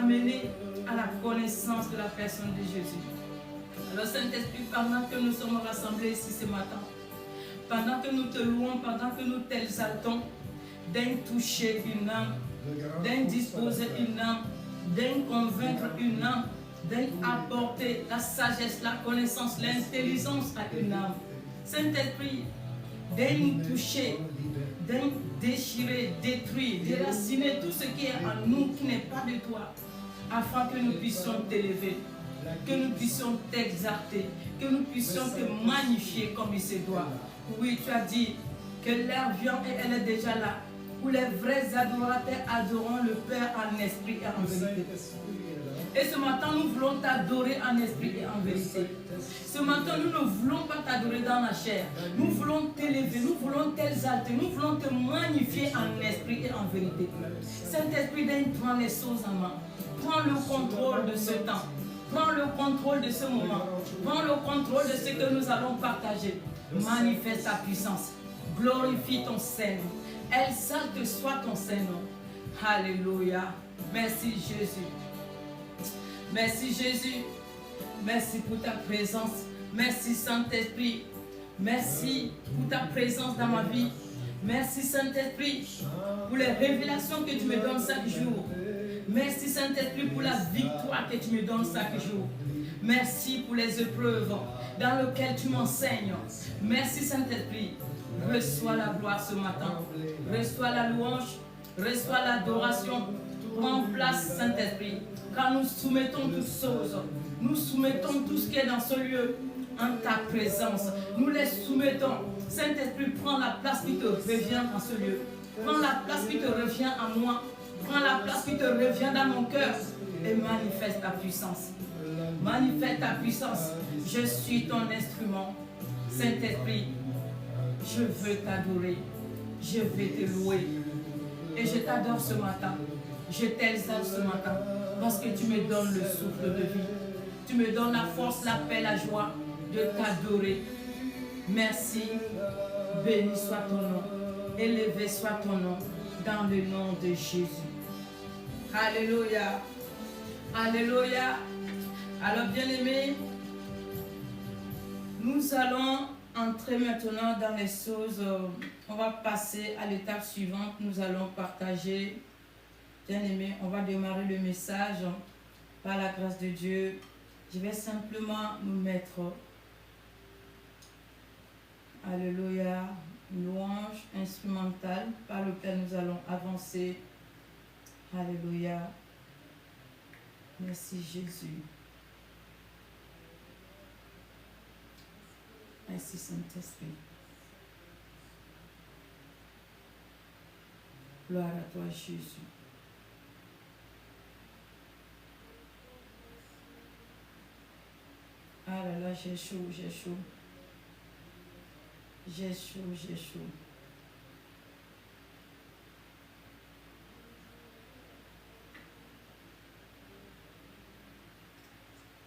amener à la connaissance de la personne de Jésus. Alors Saint-Esprit, pendant que nous sommes rassemblés ici ce matin, pendant que nous te louons, pendant que nous t'exaltons, d'un toucher une âme, d'un disposer une âme, d'un convaincre une âme, d'un apporter la sagesse, la connaissance, l'intelligence à une âme. Saint-Esprit, d'un toucher, d'un déchirer, détruire, déraciner tout ce qui est en nous qui n'est pas de toi, afin que nous puissions t'élever, que nous puissions t'exalter, que nous puissions te magnifier comme il se doit. Oui, tu as dit que l'heure vient et elle est déjà là, où les vrais adorateurs adoreront le Père en esprit et en vérité. Et ce matin, nous voulons t'adorer en esprit et en vérité. Ce matin, nous ne voulons pas t'adorer dans la chair. Nous voulons t'élever, nous voulons t'exalter, nous voulons te magnifier en esprit et en vérité. Saint-Esprit, prends les choses en main. Prends le contrôle de ce temps. Prends le contrôle de ce moment. Prends le contrôle de ce que nous allons partager. Manifeste ta puissance. Glorifie ton Saint-Nom. Exalte soit ton Saint-Nom. Alléluia. Merci Jésus. Merci Jésus. Merci pour ta présence. Merci Saint-Esprit. Merci pour ta présence dans ma vie. Merci Saint-Esprit pour les révélations que tu me donnes chaque jour. Merci Saint-Esprit pour la victoire que tu me donnes chaque jour. Merci pour les épreuves dans lesquelles tu m'enseignes. Merci Saint-Esprit. Reçois la gloire ce matin. Reçois la louange. Reçois l'adoration. Prends place Saint-Esprit. Car nous soumettons toutes choses. Nous soumettons tout ce qui est dans ce lieu en ta présence. Nous les soumettons. Saint-Esprit, prends la place qui te revient dans ce lieu. Prends la place qui te revient à moi. Prends la place qui te revient dans mon cœur. Et manifeste ta puissance. Manifeste ta puissance. Je suis ton instrument. Saint-Esprit, je veux t'adorer. Je vais te louer. Et je t'adore ce matin. Je t'exalte ce matin. Parce que tu me donnes le souffle de vie. Tu me donnes la force, la paix, la joie de t'adorer. Merci. Béni soit ton nom. Élevé soit ton nom. Dans le nom de Jésus. Alléluia. Alléluia. Alors bien-aimés, nous allons entrer maintenant dans les choses. On va passer à l'étape suivante. Nous allons partager. Bien-aimés, on va démarrer le message par la grâce de Dieu. Je vais simplement nous mettre, alléluia, une louange instrumentale par laquelle nous allons avancer. Alléluia. Merci Jésus. Merci Saint-Esprit. Gloire à toi Jésus. Ah là là, j'ai chaud, j'ai chaud. J'ai chaud, j'ai chaud.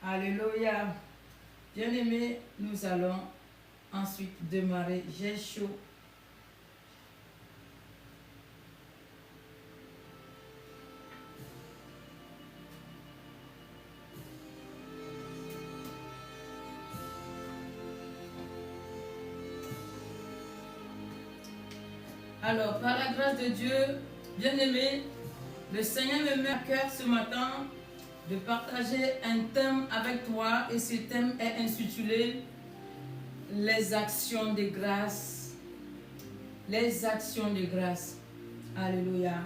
Alléluia. Bien-aimés, nous allons ensuite démarrer. J'ai chaud. Alors, par la grâce de Dieu, bien-aimé, le Seigneur me met à cœur ce matin de partager un thème avec toi et ce thème est intitulé « Les actions de grâce ». Les actions de grâce. Alléluia.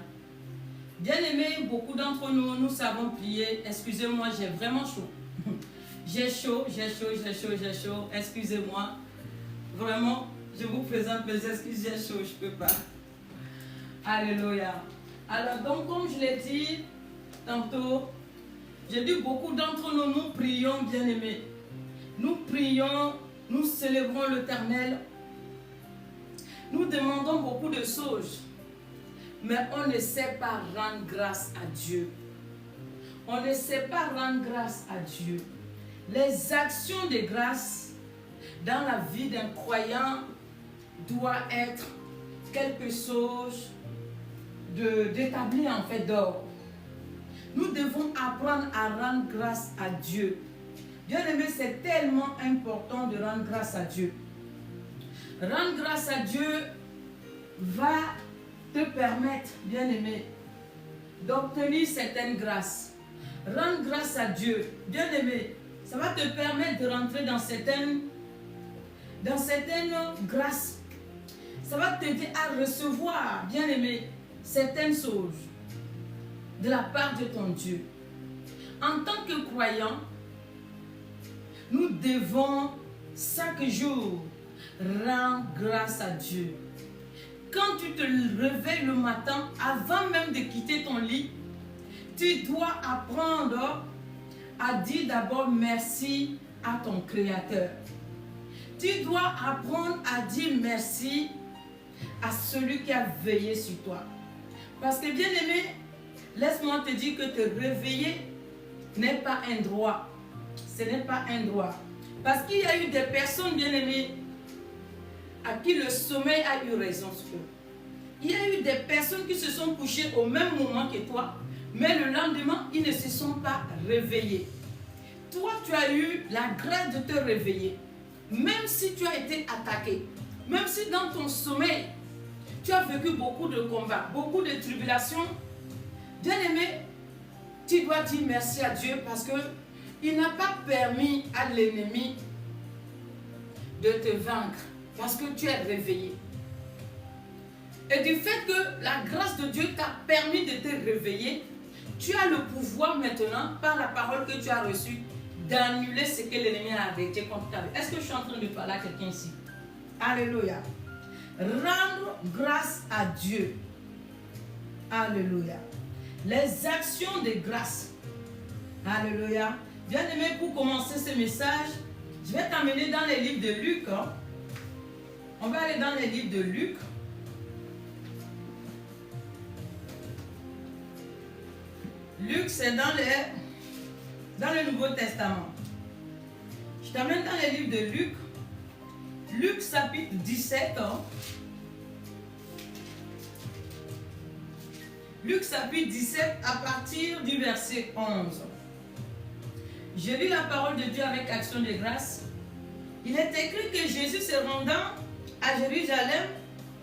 Bien-aimé, beaucoup d'entre nous, nous savons prier. Excusez-moi, j'ai vraiment chaud. J'ai chaud, j'ai chaud, j'ai chaud, j'ai chaud. Excusez-moi. Vraiment, je vous présente mes excuses, j'ai chaud, je ne peux pas. Alléluia. Alors, donc, comme je l'ai dit tantôt, j'ai dit beaucoup d'entre nous, nous prions, bien-aimés. Nous prions, nous célébrons l'Éternel. Nous demandons beaucoup de choses. Mais on ne sait pas rendre grâce à Dieu. On ne sait pas rendre grâce à Dieu. Les actions de grâce dans la vie d'un croyant doit être quelque chose d'établi en fait d'or. Nous devons apprendre à rendre grâce à Dieu. Bien-aimé, c'est tellement important de rendre grâce à Dieu. Rendre grâce à Dieu va te permettre, bien-aimé, d'obtenir certaines grâces. Rendre grâce à Dieu, bien-aimé, ça va te permettre de rentrer dans certaines grâces. Ça va t'aider à recevoir, bien-aimé, certaines choses de la part de ton Dieu. En tant que croyant, nous devons chaque jour rendre grâce à Dieu. Quand tu te réveilles le matin, avant même de quitter ton lit, tu dois apprendre à dire d'abord merci à ton Créateur. Tu dois apprendre à dire merci à celui qui a veillé sur toi. Parce que bien aimé, laisse-moi te dire que te réveiller n'est pas un droit. Ce n'est pas un droit. Parce qu'il y a eu des personnes bien aimées à qui le sommeil a eu raison sur eux. Il y a eu des personnes qui se sont couchées au même moment que toi, mais le lendemain, ils ne se sont pas réveillés. Toi, tu as eu la grâce de te réveiller. Même si tu as été attaqué, même si dans ton sommeil, tu as vécu beaucoup de combats, beaucoup de tribulations, bien aimé, tu dois dire merci à Dieu parce qu'il n'a pas permis à l'ennemi de te vaincre parce que tu es réveillé. Et du fait que la grâce de Dieu t'a permis de te réveiller, tu as le pouvoir maintenant, par la parole que tu as reçue, d'annuler ce que l'ennemi a arrêté contre ta vie. Est-ce que je suis en train de parler à quelqu'un ici? Alléluia. Rendre grâce à Dieu. Alléluia. Les actions de grâce. Alléluia. Bien aimé, pour commencer ce message, je vais t'amener dans les livres de Luc. On va aller dans les livres de Luc. Luc, c'est dans le Nouveau Testament. Je t'amène dans les livres de Luc. Luc chapitre 17. Luc chapitre 17 à partir du verset 11. Je lis la parole de Dieu avec action de grâce. Il est écrit que Jésus se rendant à Jérusalem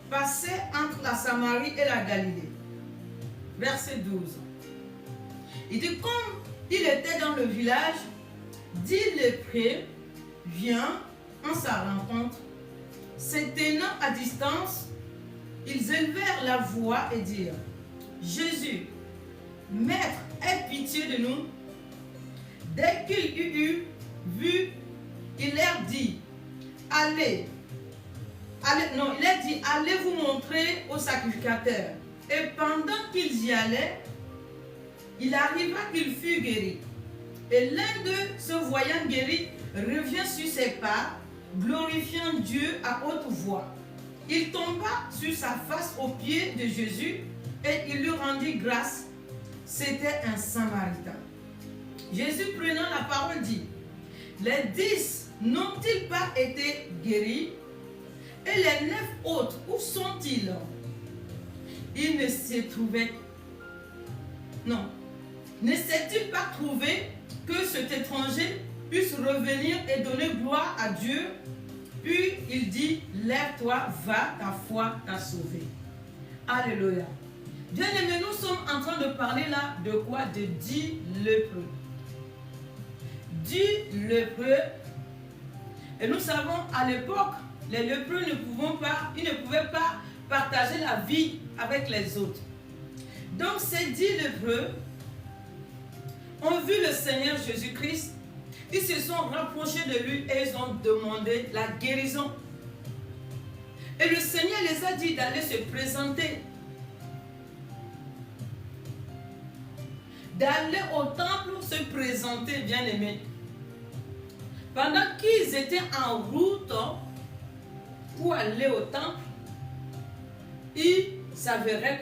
passait entre la Samarie et la Galilée. Verset 12. Il dit, comme il était dans le village, 10 lépreux vient en sa rencontre. Se tenant à distance, ils élevèrent la voix et dirent, Jésus, Maître, aie pitié de nous. Dès qu'il eut vu, il leur dit, allez vous montrer au sacrificateur. Et pendant qu'ils y allaient, il arriva qu'il fut guéri. Et l'un d'eux, se voyant guéri, revient sur ses pas, glorifiant Dieu à haute voix. Il tomba sur sa face aux pieds de Jésus et il lui rendit grâce. C'était un Samaritain. Jésus prenant la parole dit, les 10 n'ont-ils pas été guéris? Et les 9 autres, où sont-ils? Il ne s'est trouvé. Non. Ne s'est-il pas trouvé que cet étranger puisse revenir et donner gloire à Dieu? Puis il dit, lève-toi, va, ta foi t'a sauvé. Alléluia. Bien-aimés, nous sommes en train de parler là de quoi? De 10 lépreux. 10 lépreux. Et nous savons, à l'époque, les lépreux ne pouvaient pas partager la vie avec les autres. Donc ces 10 lépreux ont vu le Seigneur Jésus-Christ. Ils se sont rapprochés de lui et ils ont demandé la guérison. Et le Seigneur les a dit d'aller se présenter. D'aller au temple se présenter, bien-aimés. Pendant qu'ils étaient en route pour aller au temple, il s'avérait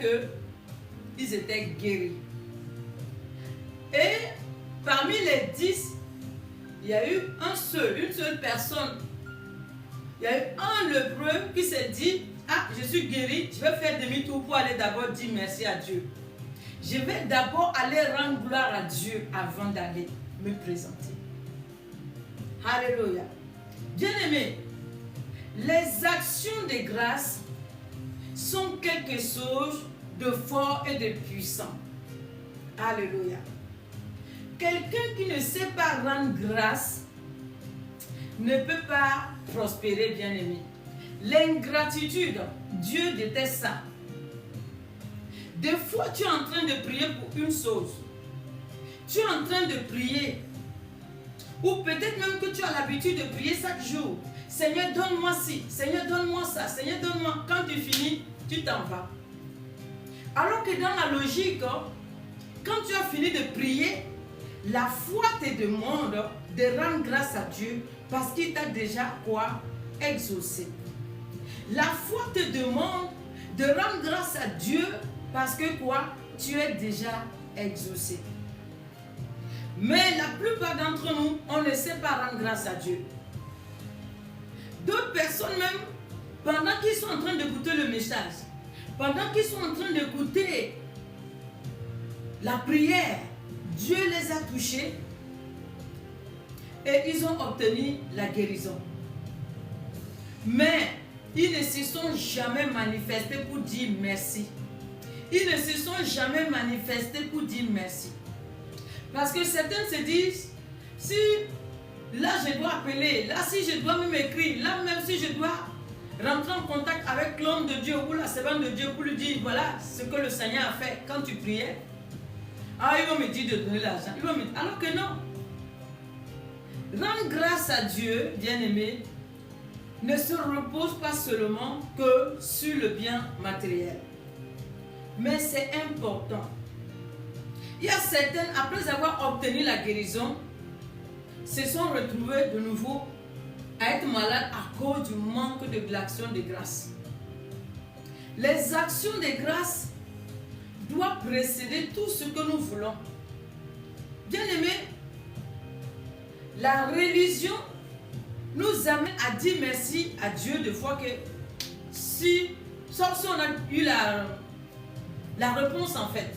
qu'ils étaient guéris. Et parmi les 10, il y a eu une seule personne. Il y a eu un lépreux qui s'est dit, ah, je suis guéri, je vais faire demi-tour pour aller d'abord dire merci à Dieu. je vais d'abord aller rendre gloire à Dieu avant d'aller me présenter. Alléluia. Bien-aimés, les actions de grâce sont quelque chose de fort et de puissant. Alléluia. Quelqu'un qui ne sait pas rendre grâce ne peut pas prospérer, bien-aimé. L'ingratitude, Dieu déteste ça. Des fois, tu es en train de prier pour une chose. Tu es en train de prier. Ou peut-être même que tu as l'habitude de prier chaque jour. Seigneur, donne-moi ci. Seigneur, donne-moi ça. Seigneur, donne-moi. Quand tu finis, tu t'en vas. Alors que dans la logique, quand tu as fini de prier, la foi te demande de rendre grâce à Dieu parce qu'il t'a déjà quoi? Exaucé. La foi te demande de rendre grâce à Dieu parce que quoi? Tu es déjà exaucé. Mais la plupart d'entre nous, on ne sait pas rendre grâce à Dieu. D'autres personnes même, pendant qu'ils sont en train d'écouter le message, pendant qu'ils sont en train d'écouter la prière, Dieu les a touchés et ils ont obtenu la guérison. Mais ils ne se sont jamais manifestés pour dire merci. Ils ne se sont jamais manifestés pour dire merci. Parce que certains se disent, si là je dois appeler, là si je dois même écrire, là même si je dois rentrer en contact avec l'homme de Dieu ou la servante de Dieu pour lui dire, voilà ce que le Seigneur a fait quand tu priais. Ah, il va me dire de donner l'argent. Alors que non. Rendre grâce à Dieu, bien-aimé, ne se repose pas seulement que sur le bien matériel. Mais c'est important. Il y a certaines, après avoir obtenu la guérison, se sont retrouvées de nouveau à être malades à cause du manque de l'action de grâce. Les actions de grâce doivent précéder tout ce que nous voulons. Bien-aimé, la religion nous amène à dire merci à Dieu de fois que sauf si on a eu la réponse en fait.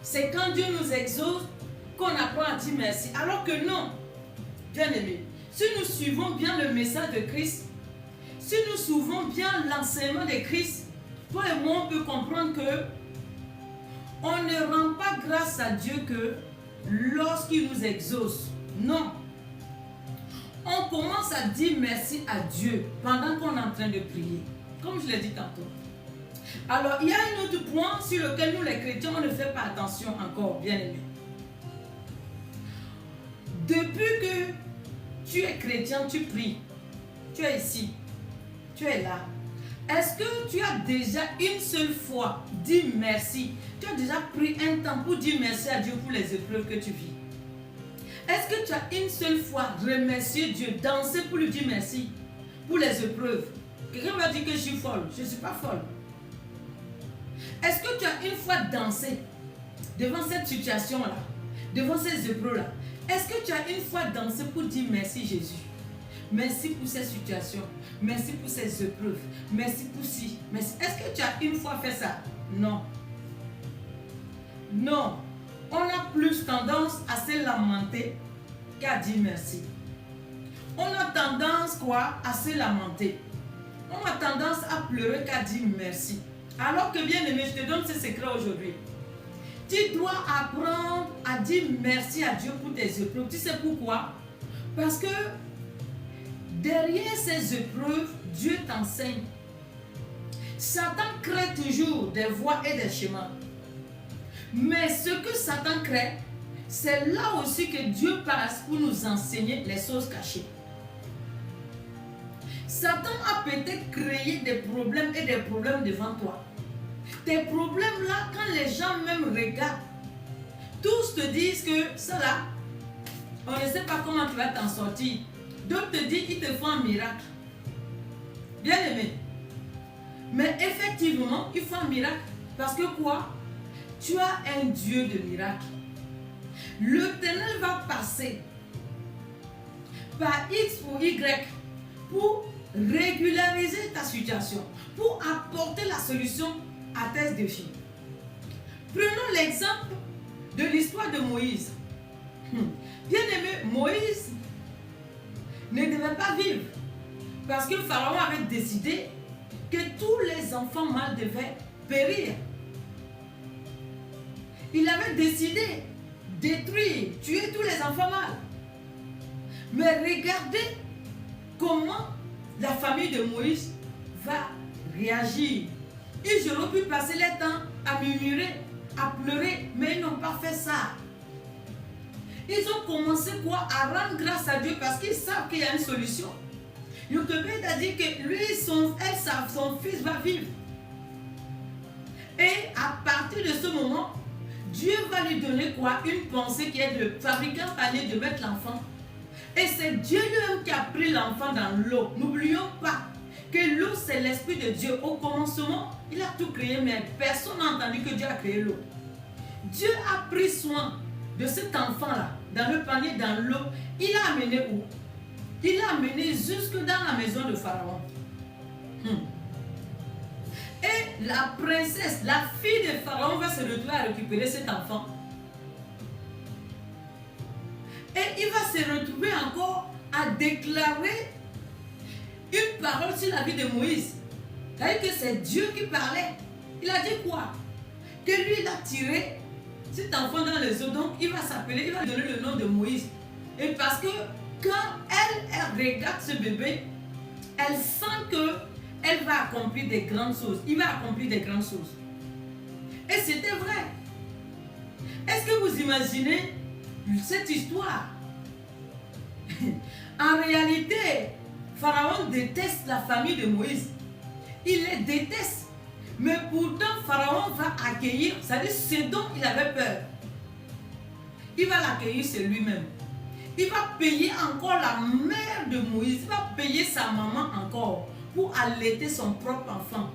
C'est quand Dieu nous exauce qu'on apprend à dire merci. Alors que non, bien-aimé, si nous suivons bien le message de Christ, si nous suivons bien l'enseignement de Christ, toi et moi on peut comprendre que on ne rend pas grâce à Dieu que lorsqu'il nous exauce. Non. On commence à dire merci à Dieu pendant qu'on est en train de prier. Comme je l'ai dit tantôt. Alors, il y a un autre point sur lequel nous les chrétiens, on ne fait pas attention encore, bien aimé. Depuis que tu es chrétien, tu pries. Tu es ici. Tu es là. Est-ce que tu as déjà une seule fois dit merci? Tu as déjà pris un temps pour dire merci à Dieu pour les épreuves que tu vis? Est-ce que tu as une seule fois remercié Dieu, dansé pour lui dire merci pour les épreuves? Quelqu'un va dire que je suis folle. Je ne suis pas folle. Est-ce que tu as une fois dansé devant cette situation-là, devant ces épreuves-là? Est-ce que tu as une fois dansé pour dire merci Jésus? Merci pour cette situation. Merci pour ces épreuves. Merci pour ci. Merci. Est-ce que tu as une fois fait ça? Non. Non. On a plus tendance à se lamenter qu'à dire merci. On a tendance quoi? À se lamenter. On a tendance à pleurer qu'à dire merci. Alors que bien aimé, je te donne ce secret aujourd'hui. Tu dois apprendre à dire merci à Dieu pour tes épreuves. Tu sais pourquoi? Parce que derrière ces épreuves, Dieu t'enseigne. Satan crée toujours des voies et des chemins. Mais ce que Satan crée, c'est là aussi que Dieu passe pour nous enseigner les choses cachées. Satan a peut-être créé des problèmes et des problèmes devant toi. Tes problèmes là, quand les gens même regardent, tous te disent que ça là, on ne sait pas comment tu vas t'en sortir. D'autres te disent qu'ils te font un miracle. Bien aimé. Mais effectivement, il faut un miracle. Parce que quoi? Tu as un Dieu de miracle. L'Éternel va passer par X ou Y pour régulariser ta situation, pour apporter la solution à tes défis. Prenons l'exemple de l'histoire de Moïse. Bien aimé, Moïse ne devait pas vivre parce que Pharaon avait décidé que tous les enfants mâles devaient périr. Il avait décidé de détruire, tuer tous les enfants mâles. Mais regardez comment la famille de Moïse va réagir. Ils auraient pu passer le temps à murmurer, à pleurer, mais ils n'ont pas fait ça. Ils ont commencé quoi? À rendre grâce à Dieu parce qu'ils savent qu'il y a une solution. Jochebed a dit que lui, son fils va vivre. Et à partir de ce moment, Dieu va lui donner quoi? Une pensée qui est de fabriquer un panier, de mettre l'enfant. Et c'est Dieu lui-même qui a pris l'enfant dans l'eau. N'oublions pas que l'eau, c'est l'Esprit de Dieu. Au commencement, il a tout créé, mais personne n'a entendu que Dieu a créé l'eau. Dieu a pris soin de cet enfant-là, dans le panier, dans l'eau. Il l'a amené où? Il l'a amené jusque dans la maison de Pharaon. Et la princesse, la fille de Pharaon va se retrouver à récupérer cet enfant. Et il va se retrouver encore à déclarer une parole sur la vie de Moïse. C'est-à-dire que c'est Dieu qui parlait. Il a dit quoi? Que lui, il a tiré cet enfant dans les eaux. Donc, il va s'appeler, il va donner le nom de Moïse. Et parce que quand elle regarde ce bébé, elle sent que elle va accomplir des grandes choses. Il va accomplir des grandes choses. Et c'était vrai. Est-ce que vous imaginez cette histoire? En réalité, Pharaon déteste la famille de Moïse. Il les déteste. Mais pourtant, Pharaon va accueillir, c'est-à-dire ce dont il avait peur. Il va l'accueillir sur lui-même. Il va payer encore la mère de Moïse. Il va payer sa maman encore pour allaiter son propre enfant.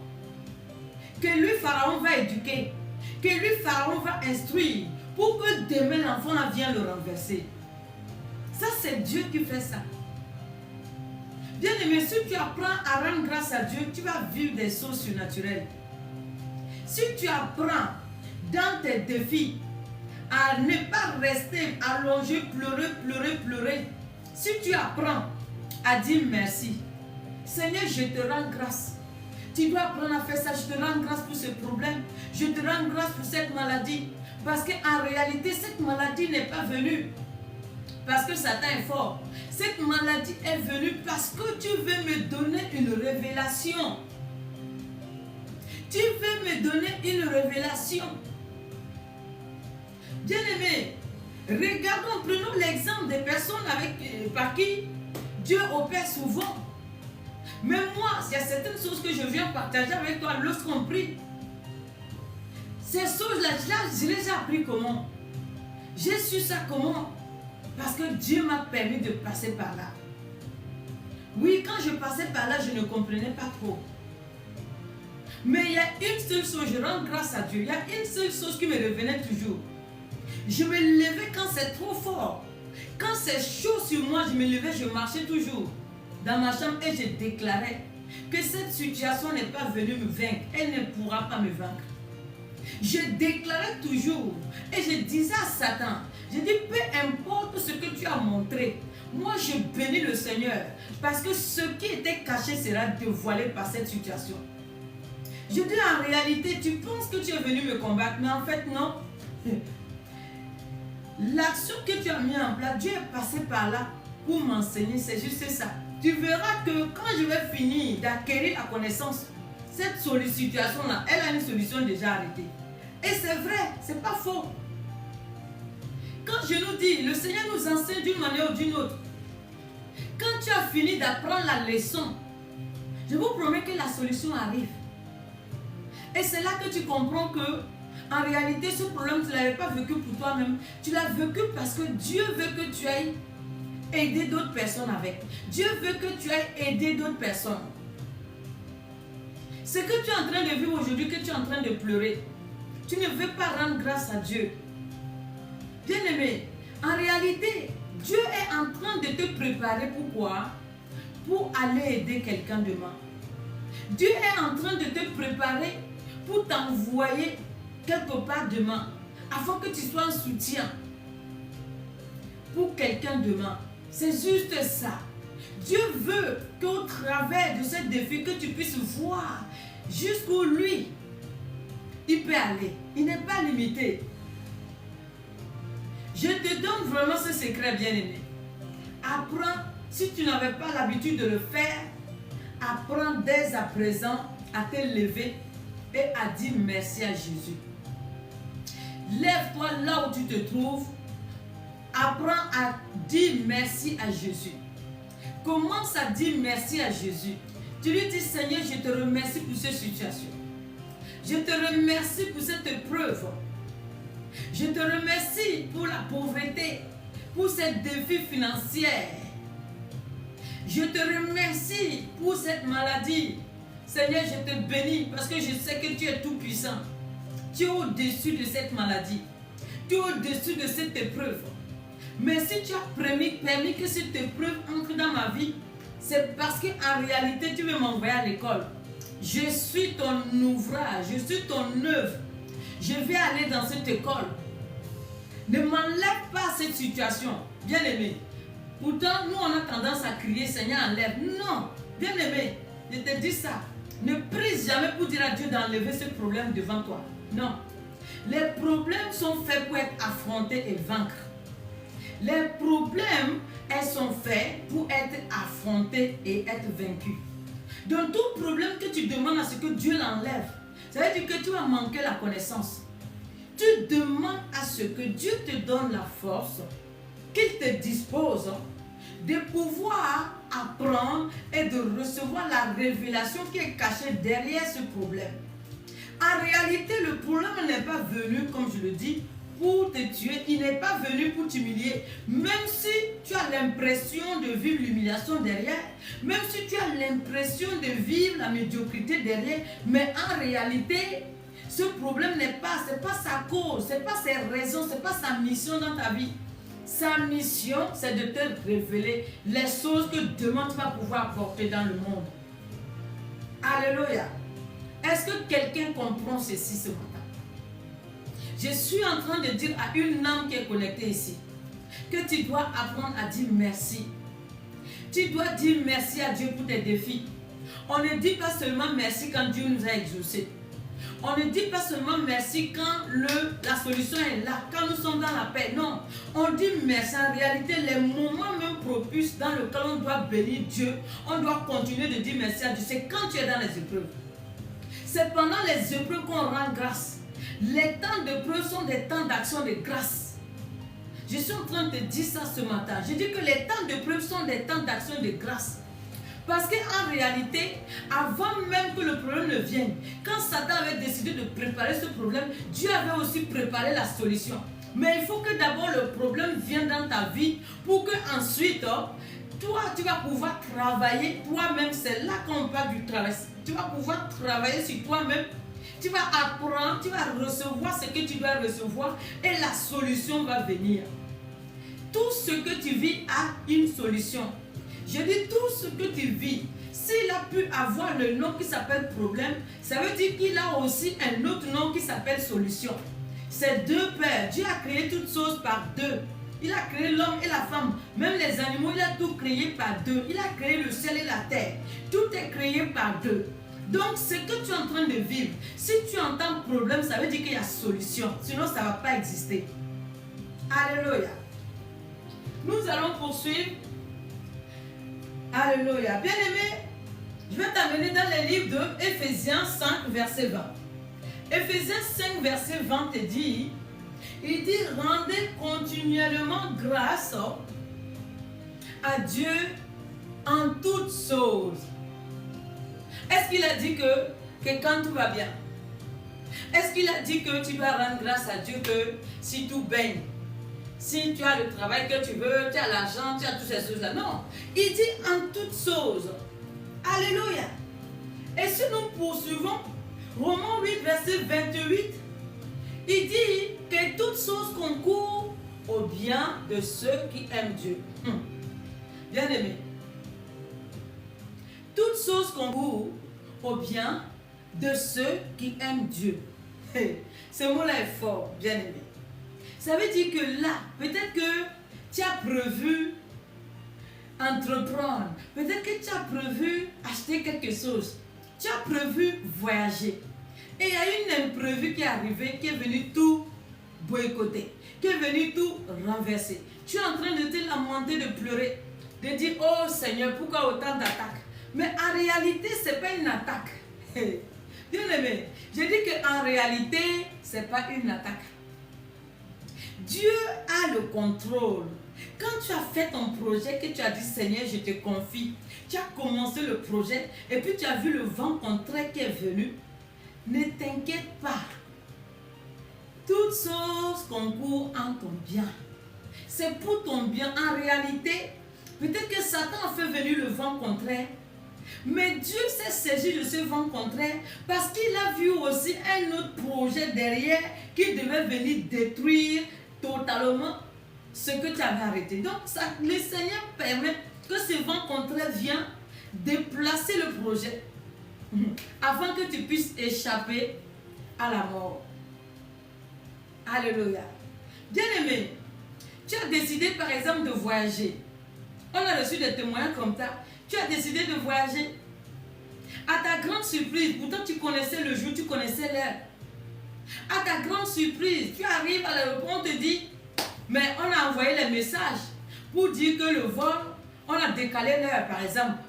Que lui, Pharaon va éduquer. Que lui, Pharaon va instruire. Pour que demain, l'enfant vienne le renverser. Ça, c'est Dieu qui fait ça. Bien aimé, si tu apprends à rendre grâce à Dieu, tu vas vivre des choses surnaturelles. Si tu apprends dans tes défis à ne pas rester allongé, pleurer. Si tu apprends à dire merci, Seigneur, je te rends grâce. Tu dois apprendre à faire ça. Je te rends grâce pour ce problème. Je te rends grâce pour cette maladie. Parce qu'en réalité, cette maladie n'est pas venue parce que Satan est fort. Cette maladie est venue parce que tu veux me donner une révélation. Tu veux me donner une révélation. Bien-aimés, regardons, prenons l'exemple des personnes par qui Dieu opère souvent. Même moi, il y a certaines choses que je viens partager avec toi lorsqu'on prie. Ces choses-là, je les ai appris comment? J'ai su ça comment? Parce que Dieu m'a permis de passer par là. Oui, quand je passais par là, je ne comprenais pas trop. Mais il y a une seule chose, je rends grâce à Dieu. Il y a une seule chose qui me revenait toujours. Je me levais quand c'est trop fort. Quand c'est chaud sur moi, je me levais, je marchais toujours dans ma chambre et je déclarais que cette situation n'est pas venue me vaincre. Elle ne pourra pas me vaincre. Je déclarais toujours et je disais à Satan, je dis peu importe ce que tu as montré, moi je bénis le Seigneur parce que ce qui était caché sera dévoilé par cette situation. Je dis en réalité, tu penses que tu es venu me combattre, mais en fait non. L'action que tu as mis en place, Dieu est passé par là pour m'enseigner, c'est juste ça. Tu verras que quand je vais finir d'acquérir la connaissance, cette situation-là, elle a une solution déjà arrêtée. Et c'est vrai, c'est pas faux. Quand je nous dis, le Seigneur nous enseigne d'une manière ou d'une autre. Quand tu as fini d'apprendre la leçon, je vous promets que la solution arrive. Et c'est là que tu comprends que, en réalité, ce problème, tu ne l'avais pas vécu pour toi-même. Tu l'as vécu parce que Dieu veut que tu ailles aider d'autres personnes avec. Dieu veut que tu ailles aider d'autres personnes. Ce que tu es en train de vivre aujourd'hui, que tu es en train de pleurer, tu ne veux pas rendre grâce à Dieu. Bien-aimé, en réalité, Dieu est en train de te préparer pour quoi? Pour aller aider quelqu'un demain. Dieu est en train de te préparer pour t'envoyer quelque part demain, afin que tu sois un soutien pour quelqu'un demain. C'est juste ça. Dieu veut qu'au travers de ce défi, que tu puisses voir jusqu'où lui, il peut aller. Il n'est pas limité. Je te donne vraiment ce secret, bien-aimé. Apprends, si tu n'avais pas l'habitude de le faire, apprends dès à présent à te lever et à dire merci à Jésus. Lève-toi là où tu te trouves. Apprends à dire merci à Jésus. Commence à dire merci à Jésus. Tu lui dis, Seigneur, je te remercie pour cette situation. Je te remercie pour cette épreuve. Je te remercie pour la pauvreté, pour ces défis financiers. Je te remercie pour cette maladie. Seigneur, je te bénis parce que je sais que tu es tout puissant. Tu es au-dessus de cette maladie. Tu es au-dessus de cette épreuve. Mais si tu as permis que cette épreuve entre dans ma vie, c'est parce qu'en réalité, tu veux m'envoyer à l'école. Je suis ton ouvrage, je suis ton œuvre. Je vais aller dans cette école. Ne m'enlève pas cette situation, bien-aimé. Pourtant, nous, on a tendance à crier, Seigneur, enlève. Non, bien-aimé, je te dis ça. Ne prie jamais pour dire à Dieu d'enlever ce problème devant toi. Non. Les problèmes sont faits pour être affrontés et vaincre. Les problèmes, elles sont faits pour être affrontés et être vaincus. Donc, tout problème que tu demandes à ce que Dieu l'enlève, ça veut dire que tu vas manquer la connaissance. Tu demandes à ce que Dieu te donne la force, qu'il te dispose de pouvoir apprendre et de recevoir la révélation qui est cachée derrière ce problème. En réalité, le problème n'est pas venu, comme je le dis, pour te tuer. Il n'est pas venu pour t'humilier. Même si tu as l'impression de vivre l'humiliation derrière, même si tu as l'impression de vivre la médiocrité derrière, mais en réalité, ce problème c'est pas sa cause, c'est pas ses raisons, c'est pas sa mission dans ta vie. Sa mission, c'est de te révéler les choses que demain tu vas pouvoir apporter dans le monde. Alléluia. Est-ce que quelqu'un comprend ceci ce matin? Je suis en train de dire à une âme qui est connectée ici que tu dois apprendre à dire merci. Tu dois dire merci à Dieu pour tes défis. On ne dit pas seulement merci quand Dieu nous a exaucés. On ne dit pas seulement merci quand la solution est là, quand nous sommes dans la paix. Non, on dit merci. En réalité, les moments même propices dans lesquels on doit bénir Dieu, on doit continuer de dire merci à Dieu. C'est quand tu es dans les épreuves. C'est pendant les épreuves qu'on rend grâce. Les temps d'épreuve sont des temps d'action de grâce. Je suis en train de te dire ça ce matin. Je dis que les temps d'épreuve sont des temps d'action de grâce. Parce qu'en réalité, avant même que le problème ne vienne, quand Satan avait décidé de préparer ce problème, Dieu avait aussi préparé la solution. Mais il faut que d'abord le problème vienne dans ta vie pour que ensuite, toi, tu vas pouvoir travailler toi-même. C'est là qu'on parle du travail. Tu vas pouvoir travailler sur toi-même. Tu vas apprendre, tu vas recevoir ce que tu dois recevoir et la solution va venir. Tout ce que tu vis a une solution. Je dis tout ce que tu vis, s'il a pu avoir le nom qui s'appelle problème, ça veut dire qu'il a aussi un autre nom qui s'appelle solution. C'est deux paires. Dieu a créé toutes choses par deux. Il a créé l'homme et la femme. Même les animaux, il a tout créé par deux. Il a créé le ciel et la terre. Tout est créé par deux. Donc, ce que tu es en train de vivre, si tu entends problème, ça veut dire qu'il y a solution. Sinon, ça ne va pas exister. Alléluia. Nous allons poursuivre. Alléluia. Bien-aimé, je vais t'amener dans les livres de Éphésiens 5, verset 20. Éphésiens 5, verset 20 te dit, il dit, rendez continuellement grâce à Dieu en toutes choses. Est-ce qu'il a dit que quand tout va bien? Est-ce qu'il a dit que tu dois rendre grâce à Dieu que si tout baigne? Si tu as le travail que tu veux, tu as l'argent, tu as toutes ces choses-là. Non. Il dit en toutes choses. Alléluia. Et si nous poursuivons, Romains 8, verset 28, il dit que toutes choses concourent au bien de ceux qui aiment Dieu. Bien aimé. Toutes choses concourent au bien de ceux qui aiment Dieu. Ce mot-là est fort, bien aimé. Ça veut dire que là, peut-être que tu as prévu entreprendre. Peut-être que tu as prévu acheter quelque chose. Tu as prévu voyager. Et il y a une imprévue qui est arrivée, qui est venue tout boycotter, qui est venue tout renverser. Tu es en train de te lamenter, de pleurer, de dire, oh Seigneur, pourquoi autant d'attaques? Mais en réalité, ce n'est pas une attaque. Bien aimé, je dis qu'en réalité, ce n'est pas une attaque. Dieu a le contrôle. Quand tu as fait ton projet, que tu as dit Seigneur, je te confie, tu as commencé le projet et puis tu as vu le vent contraire qui est venu, ne t'inquiète pas. Toutes choses concourent en ton bien. C'est pour ton bien. En réalité, peut-être que Satan a fait venir le vent contraire, mais Dieu s'est saisi de ce vent contraire parce qu'il a vu aussi un autre projet derrière qui devait venir détruire totalement ce que tu avais arrêté. Donc, le Seigneur permet que ce vent contraire vienne déplacer le projet afin que tu puisses échapper à la mort. Alléluia. Bien-aimé, tu as décidé par exemple de voyager. On a reçu des témoignages comme ça. Tu as décidé de voyager. À ta grande surprise, pourtant tu connaissais le jour, tu connaissais l'heure. À ta grande surprise, tu arrives à l'aéroport, on te dit, mais on a envoyé les messages pour dire que le vol, on a décalé l'heure par exemple.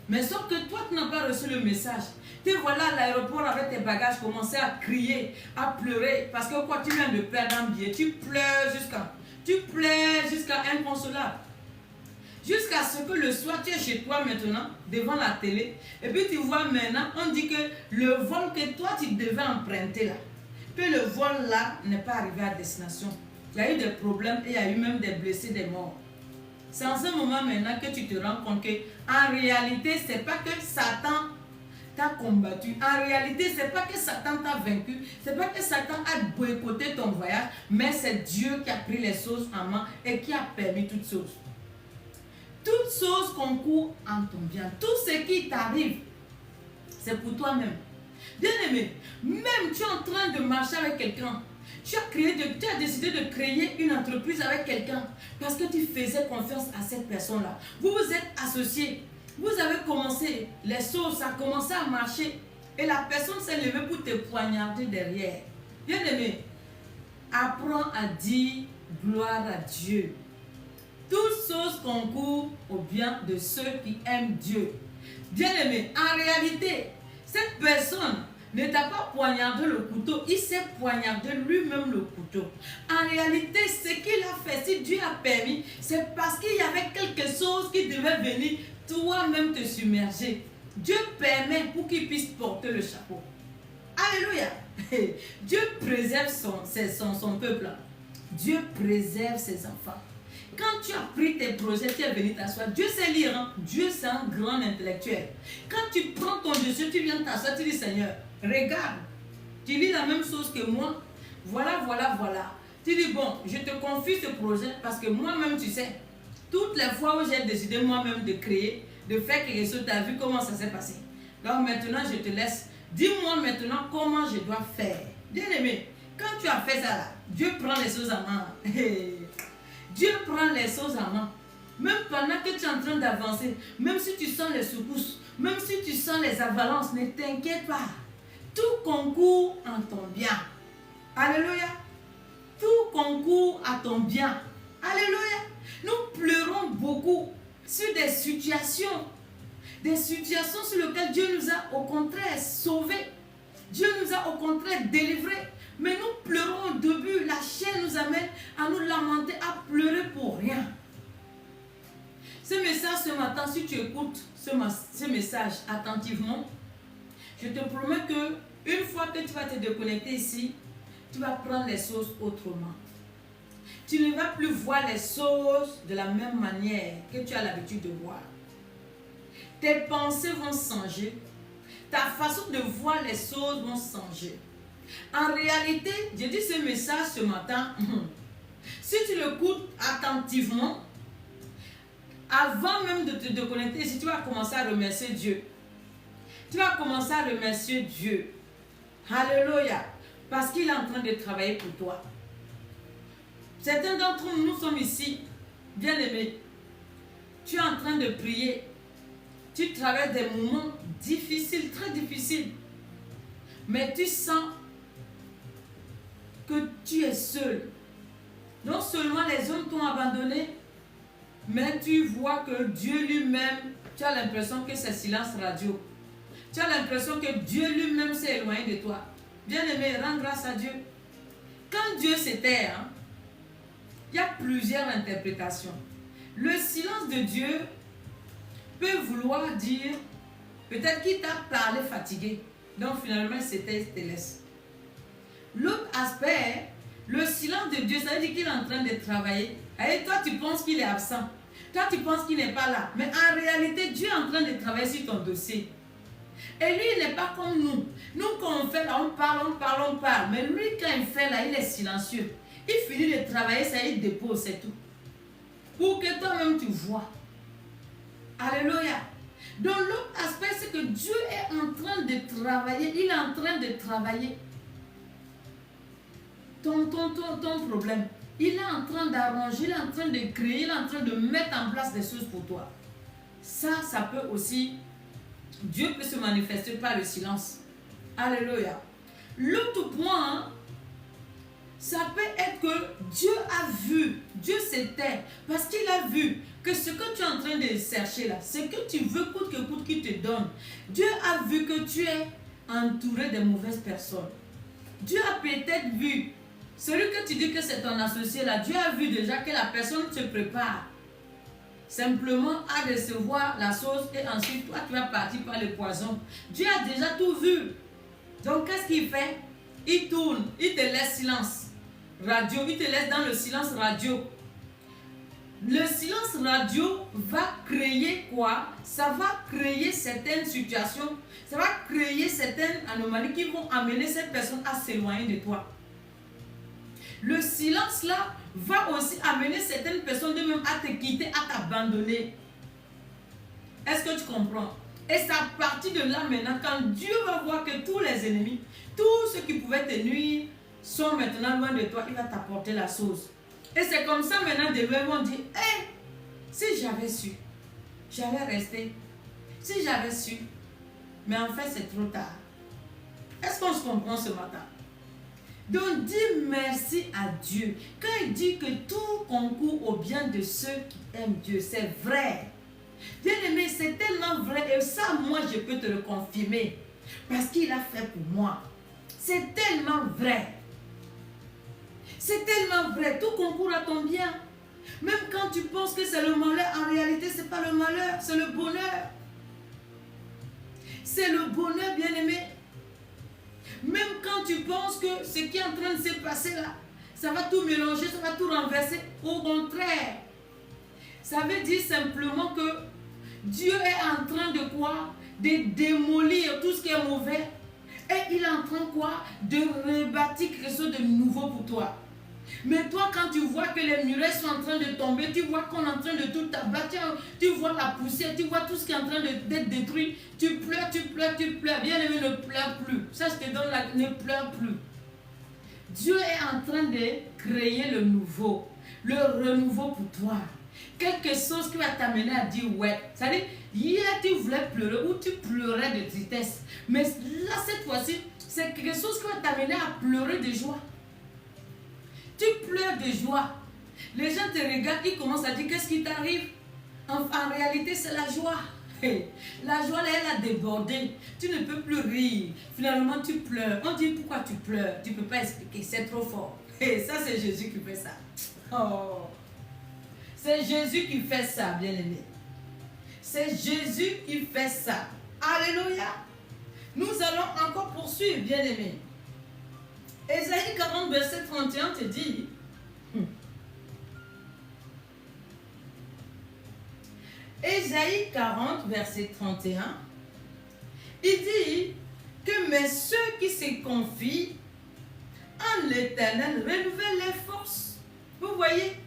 Mais sauf que toi, tu n'as pas reçu le message. Te voilà à l'aéroport avec tes bagages, commencer à crier, à pleurer, parce que quoi, tu viens de perdre un billet, tu pleures jusqu'à inconsolable. Jusqu'à ce que le soir, tu es chez toi maintenant, devant la télé, et puis tu vois maintenant, on dit que le vol que toi, tu devais emprunter là, que le vol là n'est pas arrivé à destination. Il y a eu des problèmes et il y a eu même des blessés, des morts. C'est en ce moment maintenant que tu te rends compte que en réalité, ce n'est pas que Satan t'a combattu. En réalité, ce n'est pas que Satan t'a vaincu. Ce n'est pas que Satan a boycotté ton voyage, mais c'est Dieu qui a pris les choses en main et qui a permis toutes choses. Toutes choses concourent en ton bien. Tout ce qui t'arrive, c'est pour toi-même. Bien-aimé, même tu es en train de marcher avec quelqu'un, tu as décidé de créer une entreprise avec quelqu'un parce que tu faisais confiance à cette personne-là. Vous vous êtes associés, vous avez commencé, les choses, ça a commencé à marcher et la personne s'est levée pour te poignarder derrière. Bien-aimé, apprends à dire gloire à Dieu. Toutes choses concourent au bien de ceux qui aiment Dieu. Bien-aimé, en réalité, cette personne ne t'a pas poignardé le couteau, il s'est poignardé lui-même le couteau. En réalité, ce qu'il a fait, si Dieu a permis, c'est parce qu'il y avait quelque chose qui devait venir toi-même te submerger. Dieu permet pour qu'il puisse porter le chapeau. Alléluia. Dieu préserve son peuple. Dieu préserve ses enfants. Quand tu as pris tes projets, tu es venu t'asseoir. Dieu sait lire. Hein? Dieu, c'est un grand intellectuel. Quand tu prends ton dossier, tu viens t'asseoir, tu dis Seigneur, regarde. Tu lis la même chose que moi. Voilà. Tu dis bon, je te confie ce projet parce que moi-même, tu sais, toutes les fois où j'ai décidé moi-même de créer, de faire quelque chose, tu as vu comment ça s'est passé. Donc maintenant, je te laisse. Dis-moi maintenant comment je dois faire. Bien-aimé, quand tu as fait ça là, Dieu prend les choses en main. Dieu prend les choses en main. Même pendant que tu es en train d'avancer, même si tu sens les secousses, même si tu sens les avalanches, ne t'inquiète pas. Tout concourt en ton bien. Alléluia. Tout concourt à ton bien. Alléluia. Nous pleurons beaucoup sur des situations sur lesquelles Dieu nous a au contraire sauvés. Dieu nous a au contraire délivrés. Mais nous pleurons au début, la chair nous amène à nous lamenter, à pleurer pour rien. Ce message ce matin, si tu écoutes ce message attentivement, je te promets que une fois que tu vas te déconnecter ici, tu vas prendre les choses autrement. Tu ne vas plus voir les choses de la même manière que tu as l'habitude de voir. Tes pensées vont changer. Ta façon de voir les choses vont changer. En réalité, je dis ce message ce matin, si tu l'écoutes attentivement, avant même de te déconnecter, si tu vas commencer à remercier Dieu. Tu vas commencer à remercier Dieu. Alléluia. Parce qu'il est en train de travailler pour toi. Certains d'entre nous, nous sommes ici, bien-aimés. Tu es en train de prier. Tu traverses des moments difficiles, très difficiles. Mais tu sens que tu es seul. Non seulement les hommes t'ont abandonné, mais tu vois que Dieu lui-même, tu as l'impression que c'est silence radio. Tu as l'impression que Dieu lui-même s'est éloigné de toi. Bien-aimé, rends grâce à Dieu. Quand Dieu se tait, il y a plusieurs interprétations. Le silence de Dieu peut vouloir dire, peut-être qu'il t'a parlé fatigué. Donc finalement, il te laisse. L'autre aspect, le silence de Dieu, ça veut dire qu'il est en train de travailler. Et toi, tu penses qu'il est absent. Toi, tu penses qu'il n'est pas là. Mais en réalité, Dieu est en train de travailler sur ton dossier. Et lui, il n'est pas comme nous. Nous, quand on fait là, on parle. Mais lui, quand il fait là, il est silencieux. Il finit de travailler, ça, il dépose, c'est tout. Pour que toi-même, tu vois. Alléluia. Donc, l'autre aspect, c'est que Dieu est en train de travailler. Il est en train de travailler ton problème. Il est en train d'arranger, il est en train de créer, il est en train de mettre en place des choses pour toi. Ça peut aussi, Dieu peut se manifester par le silence. Alléluia. L'autre point, ça peut être que Dieu a vu, Dieu s'était, parce qu'il a vu que ce que tu es en train de chercher là, ce que tu veux coûte que coûte qu'il te donne, Dieu a vu que tu es entouré de mauvaises personnes. Dieu a peut-être vu, celui que tu dis que c'est ton associé là, Dieu a vu déjà que la personne se prépare simplement à recevoir la sauce et ensuite toi tu vas partir par le poison. Dieu a déjà tout vu. Donc qu'est-ce qu'il fait? Il tourne, il te laisse silence radio, il te laisse dans le silence radio. Le silence radio va créer quoi? Ça va créer certaines situations, ça va créer certaines anomalies qui vont amener cette personne à s'éloigner de toi. Le silence là va aussi amener certaines personnes de même à te quitter, à t'abandonner. Est-ce que tu comprends? Et c'est à partir de là maintenant, quand Dieu va voir que tous les ennemis, tous ceux qui pouvaient te nuire, sont maintenant loin de toi, il va t'apporter la sauce. Et c'est comme ça maintenant, des gens vont dire, hey, si j'avais su, j'allais rester. Si j'avais su. Mais en fait, c'est trop tard. Est-ce qu'on se comprend ce matin? Donc, dis merci à Dieu. Quand il dit que tout concourt au bien de ceux qui aiment Dieu, c'est vrai. Bien aimé, c'est tellement vrai. Et ça, moi, je peux te le confirmer. Parce qu'il a fait pour moi. C'est tellement vrai. C'est tellement vrai. Tout concourt à ton bien. Même quand tu penses que c'est le malheur, en réalité, ce n'est pas le malheur, c'est le bonheur. C'est le bonheur, bien aimé. Même quand tu penses que ce qui est en train de se passer là, ça va tout mélanger, ça va tout renverser. Au contraire, ça veut dire simplement que Dieu est en train de quoi? De démolir tout ce qui est mauvais. Et il est en train quoi? De rebâtir quelque chose de nouveau pour toi. Mais toi, quand tu vois que les murailles sont en train de tomber, tu vois qu'on est en train de tout abattre, tu vois la poussière, tu vois tout ce qui est en train d'être détruit, tu pleures. Bien aimé, ne pleure plus. Ça, je te donne ne pleure plus. Dieu est en train de créer le nouveau, le renouveau pour toi. Quelque chose qui va t'amener à dire ouais. C'est-à-dire, hier tu voulais pleurer ou tu pleurais de tristesse. Mais là, cette fois-ci, c'est quelque chose qui va t'amener à pleurer de joie. Tu pleures de joie. Les gens te regardent, ils commencent à dire qu'est-ce qui t'arrive. En réalité, c'est la joie. La joie, là, elle a débordé. Tu ne peux plus rire. Finalement, tu pleures. On dit pourquoi tu pleures. Tu ne peux pas expliquer. C'est trop fort. Ça, c'est Jésus qui fait ça. Oh. C'est Jésus qui fait ça, bien-aimé. C'est Jésus qui fait ça. Alléluia. Nous allons encore poursuivre, bien-aimé. Ésaïe 40, verset 31 te dit, Ésaïe 40, verset 31, il dit que mais ceux qui se confient en l'Éternel renouvellent les forces. Vous voyez?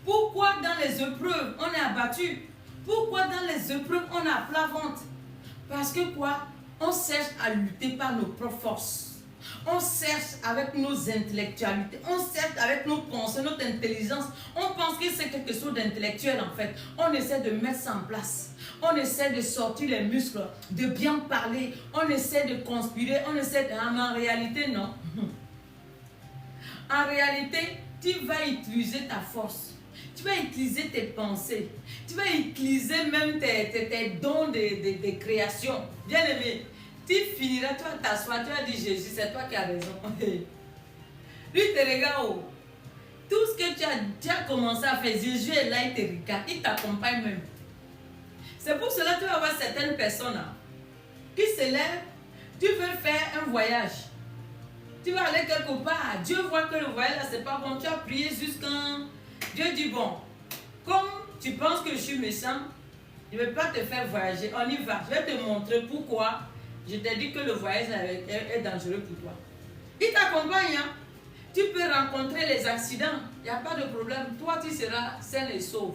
Pourquoi dans les épreuves on est abattu? Pourquoi dans les épreuves on a plat ventre? Parce que quoi? On cherche à lutter par nos propres forces. On cherche avec nos intellectualités, on cherche avec nos pensées, notre intelligence. On pense que c'est quelque chose d'intellectuel en fait. On essaie de mettre ça en place. On essaie de sortir les muscles, de bien parler. On essaie de conspirer, on essaie de... Mais en réalité, non. En réalité, tu vas utiliser ta force. Tu vas utiliser tes pensées. Tu vas utiliser même tes dons de création. Bien aimé, tu finiras, tu vas t'asseoir, tu vas dire Jésus, c'est toi qui as raison. Lui te regarde. Oh. Tout ce que tu as commencé à faire, Jésus est là, il te regarde, il t'accompagne même. C'est pour cela que tu vas voir certaines personnes hein, qui se lèvent, tu veux faire un voyage. Tu vas aller quelque part, Dieu voit que le voyage là c'est pas bon, tu as prié jusqu'à... Dieu dit bon, comme tu penses que je suis méchant, je ne vais pas te faire voyager, on y va. Je vais te montrer pourquoi je t'ai dit que le voyage est dangereux pour toi. Il t'accompagne, hein? Tu peux rencontrer les accidents, il n'y a pas de problème. Toi, tu seras sain et sauf.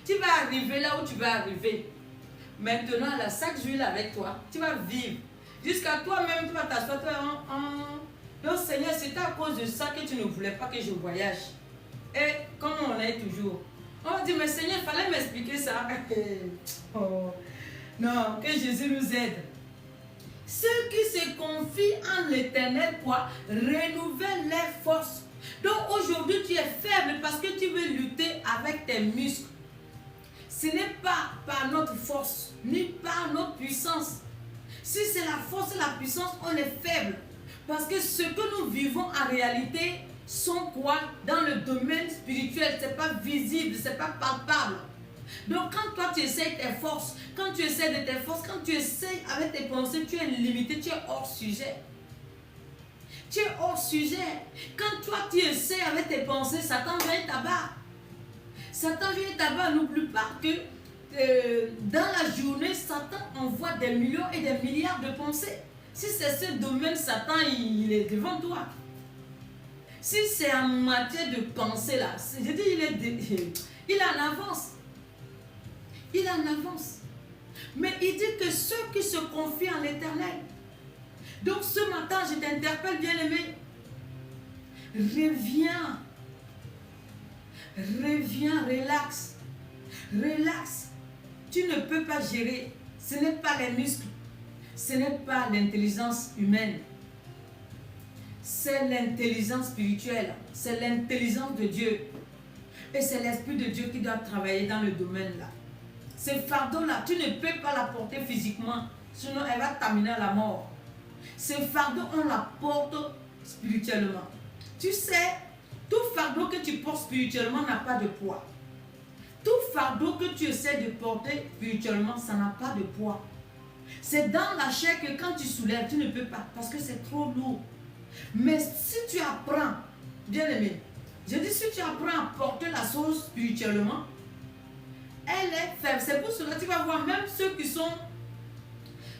Tu vas arriver là où tu vas arriver. Maintenant, là, chaque jour avec toi, tu vas vivre. Jusqu'à toi-même, tu vas t'asseoir. Donc, Seigneur, c'est à cause de ça que tu ne voulais pas que je voyage. Et comme on est toujours, on va dire, mais Seigneur, il fallait m'expliquer ça. Oh. Non, que Jésus nous aide. Ceux qui se confient en l'Éternel, quoi, renouvellent leurs forces. Donc aujourd'hui, tu es faible parce que tu veux lutter avec tes muscles. Ce n'est pas par notre force, ni par notre puissance. Si c'est la force et la puissance, on est faible. Parce que ce que nous vivons en réalité sont quoi? Dans le domaine spirituel, ce n'est pas visible, ce n'est pas palpable. Donc quand toi tu essaies tes forces, quand tu essaies de tes forces, quand tu essaies avec tes pensées, tu es limité, tu es hors sujet. Tu es hors sujet. Quand toi tu essaies avec tes pensées, Satan vient t'abattre. Satan vient t'abattre. N'oublie pas que dans la journée, Satan envoie des millions et des milliards de pensées. Si c'est ce domaine, Satan il est devant toi. Si c'est en matière de pensée là, je dis il est en avance. Il est en avance. Mais il dit que ceux qui se confient en l'Éternel. Donc ce matin, je t'interpelle, bien-aimé. Reviens. Reviens, relax. Relax. Tu ne peux pas gérer. Ce n'est pas les muscles. Ce n'est pas l'intelligence humaine. C'est l'intelligence spirituelle. C'est l'intelligence de Dieu. Et c'est l'Esprit de Dieu qui doit travailler dans le domaine là. Ce fardeau-là, tu ne peux pas la porter physiquement, sinon elle va t'amener à la mort. Ce fardeau, on la porte spirituellement. Tu sais, tout fardeau que tu portes spirituellement n'a pas de poids. Tout fardeau que tu essaies de porter spirituellement, ça n'a pas de poids. C'est dans la chair que quand tu soulèves, tu ne peux pas, parce que c'est trop lourd. Mais si tu apprends, bien aimé, je dis si tu apprends à porter la chose spirituellement, elle est faible. C'est pour cela que tu vas voir même ceux qui sont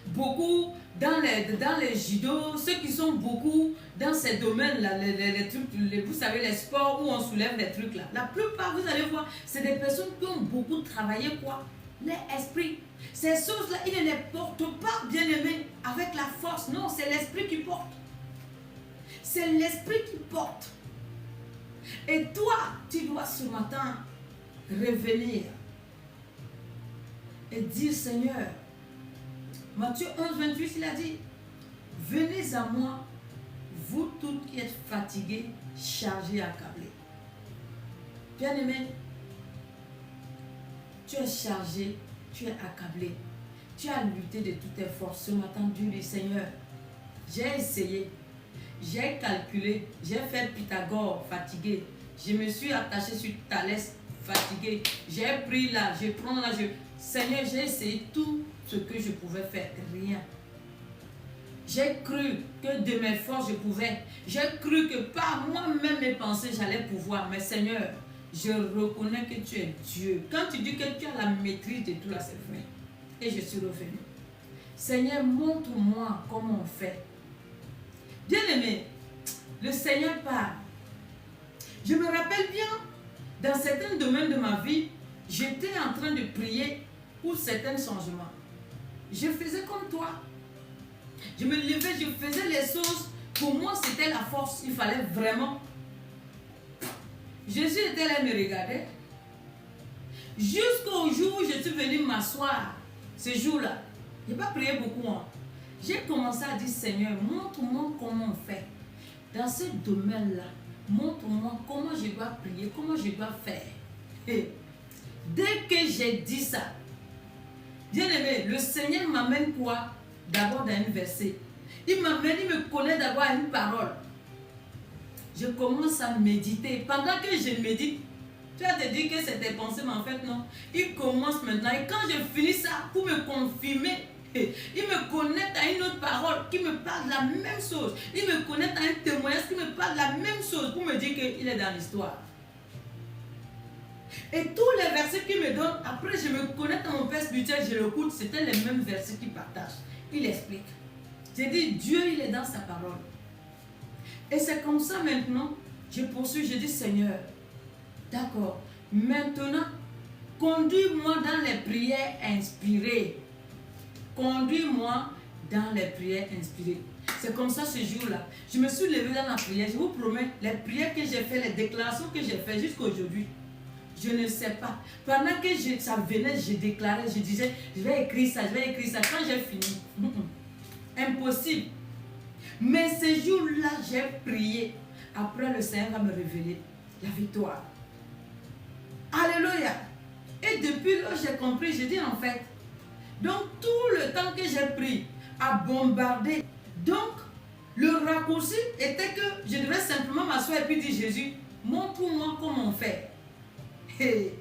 beaucoup dans les judo, ceux qui sont beaucoup dans ces domaines-là, les trucs, vous savez, les sports où on soulève les trucs là. La plupart, vous allez voir, c'est des personnes qui ont beaucoup travaillé quoi? L'esprit. Ces choses-là, ils ne les portent pas, bien aimés, avec la force. Non, c'est l'esprit qui porte. C'est l'esprit qui porte. Et toi, tu dois ce matin revenir et dire, Seigneur, Matthieu 11, 28, il a dit, venez à moi, vous tous qui êtes fatigués, chargés, accablés. Bien-aimé, tu es chargé, tu es accablé, tu as lutté de toutes tes forces. Ce matin, Dieu dit, Seigneur, j'ai essayé, j'ai calculé, j'ai fait Pythagore, fatigué, je me suis attaché sur Thalès, fatigué, j'ai pris là, je prends là, Seigneur, j'ai essayé tout ce que je pouvais faire, rien. J'ai cru que de mes forces je pouvais. J'ai cru que par moi-même mes pensées j'allais pouvoir. Mais Seigneur, je reconnais que tu es Dieu. Quand tu dis que tu as la maîtrise de tout là, c'est vrai. Et je suis revenu. Seigneur, montre-moi comment on fait. Bien aimé, le Seigneur parle. Je me rappelle bien, dans certains domaines de ma vie, j'étais en train de prier pour certains changements. Je faisais comme toi. Je me levais, je faisais les choses pour moi, c'était la force. Il fallait vraiment. Jésus était là, il me regardait. Jusqu'au jour où je suis venue m'asseoir, ce jour-là, je n'ai pas prié beaucoup. Hein. J'ai commencé à dire, Seigneur, montre-moi comment on fait. Dans ce domaine-là, montre-moi comment je dois prier, comment je dois faire. Et dès que j'ai dit ça, bien aimé, le Seigneur m'amène quoi? D'abord dans un verset. Il m'amène, il me connaît d'abord à une parole. Je commence à méditer. Pendant que je médite, tu vas te dire que c'est tes pensées, mais en fait non. Il commence maintenant. Et quand je finis ça, pour me confirmer, il me connecte à une autre parole qui me parle de la même chose. Il me connecte à un témoignage qui me parle de la même chose pour me dire qu'il est dans l'histoire. Et tous les versets qu'il me donne, après je me connecte à mon père spirituel, je l'écoute, c'était les mêmes versets qu'il partage. Il explique. J'ai dit, Dieu, il est dans sa parole. Et c'est comme ça maintenant, je poursuis, je dis, Seigneur, d'accord, maintenant, conduis-moi dans les prières inspirées. Conduis-moi dans les prières inspirées. C'est comme ça ce jour-là. Je me suis levée dans la prière. Je vous promets, les prières que j'ai faites, les déclarations que j'ai faites jusqu'à aujourd'hui, je ne sais pas. Pendant que ça venait, je déclarais, je disais, je vais écrire ça, je vais écrire ça. Quand j'ai fini, impossible. Mais ce jour-là, j'ai prié. Après, le Seigneur va me révéler la victoire. Alléluia. Et depuis là, j'ai compris, j'ai dit en fait, donc tout le temps que j'ai pris à bombarder, donc le raccourci était que je devais simplement m'asseoir et puis dire, Jésus, montre-moi comment on fait. Et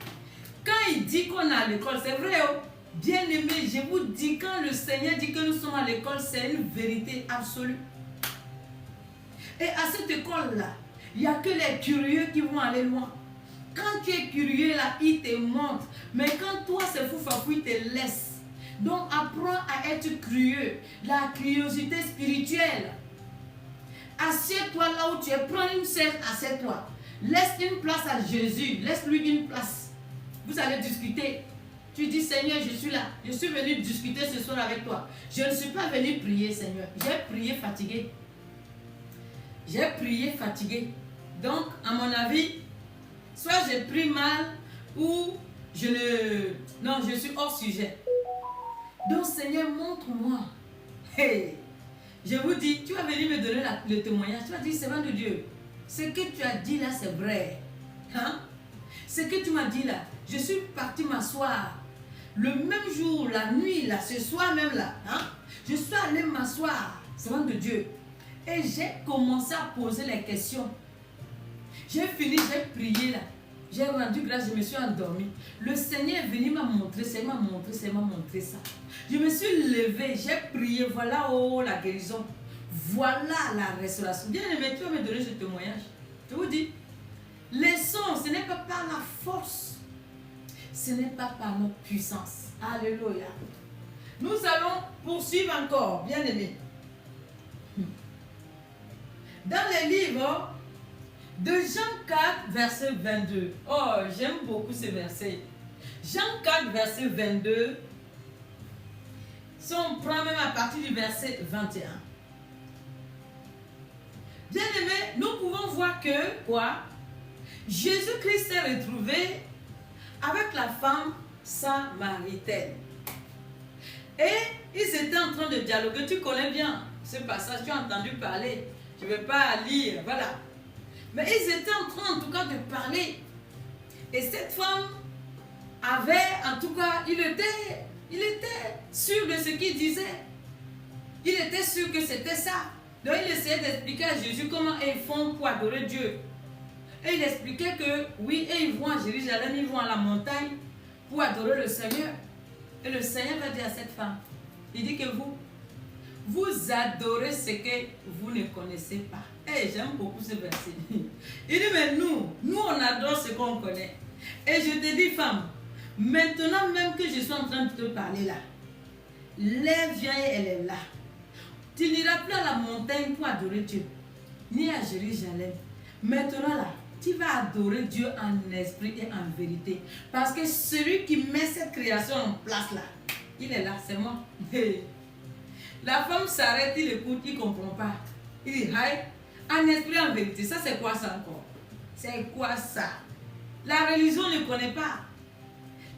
quand il dit qu'on est à l'école, c'est vrai, oh, bien aimé, je vous dis, quand le Seigneur dit que nous sommes à l'école, c'est une vérité absolue. Et à cette école-là, il n'y a que les curieux qui vont aller loin. Quand tu es curieux, là, il te montre. Mais quand toi, c'est fou, fafou, il te laisse. Donc, apprends à être curieux. La curiosité spirituelle. Assieds-toi là où tu es. Prends une chaise, assieds-toi. Laisse une place à Jésus. Laisse-lui une place. Vous allez discuter. Tu dis, Seigneur, je suis là. Je suis venu discuter ce soir avec toi. Je ne suis pas venu prier, Seigneur. J'ai prié fatigué. J'ai prié fatigué. Donc, à mon avis, soit je prie mal ou je suis hors sujet. Donc, Seigneur, montre-moi. Hey, je vous dis, tu vas venir me donner le témoignage. Tu vas dire, Seigneur de Dieu, ce que tu as dit là, c'est vrai. Hein? Ce que tu m'as dit là, je suis parti m'asseoir. Le même jour, la nuit, là, ce soir même là, hein? Je suis allé m'asseoir, Seigneur de Dieu. Et j'ai commencé à poser les questions. J'ai fini, j'ai prié là. J'ai rendu grâce, je me suis endormie. Le Seigneur est venu m'a montré, c'est m'a montré ça. Je me suis levée, j'ai prié, voilà oh la guérison. Voilà la restauration. Bien aimé, tu vas me donner ce témoignage. Je vous dis, les sons, ce n'est pas par la force. Ce n'est pas par notre puissance. Alléluia. Nous allons poursuivre encore, bien aimé. Dans les livres de Jean 4, verset 22. Oh, j'aime beaucoup ce verset. Jean 4, verset 22. Si on prend même à partir du verset 21. Bien aimé, nous pouvons voir que, quoi? Jésus-Christ s'est retrouvé avec la femme samaritaine. Et ils étaient en train de dialoguer. Tu connais bien ce passage, tu as entendu parler. Je ne vais pas lire, voilà. Mais ils étaient en train, en tout cas, de parler. Et cette femme avait, en tout cas, il était sûr de ce qu'il disait. Il était sûr que c'était ça. Donc, il essayait d'expliquer à Jésus comment ils font pour adorer Dieu. Et il expliquait que, oui, et ils vont à Jérusalem, ils vont à la montagne pour adorer le Seigneur. Et le Seigneur va dire à cette femme, il dit que vous adorez ce que vous ne connaissez pas. Hey, j'aime beaucoup ce verset. Il dit, mais nous on adore ce qu'on connaît. Et je te dis, femme, maintenant même que je suis en train de te parler là, lève, viens et elle est là. Tu n'iras plus à la montagne pour adorer Dieu, ni à Jérusalem. Maintenant là, tu vas adorer Dieu en esprit et en vérité. Parce que celui qui met cette création en place là, il est là, c'est moi. La femme s'arrête, il écoute, il ne comprend pas. Il dit, aïe, en esprit, en vérité. Ça, c'est quoi ça encore? C'est quoi ça? La religion ne connaît pas.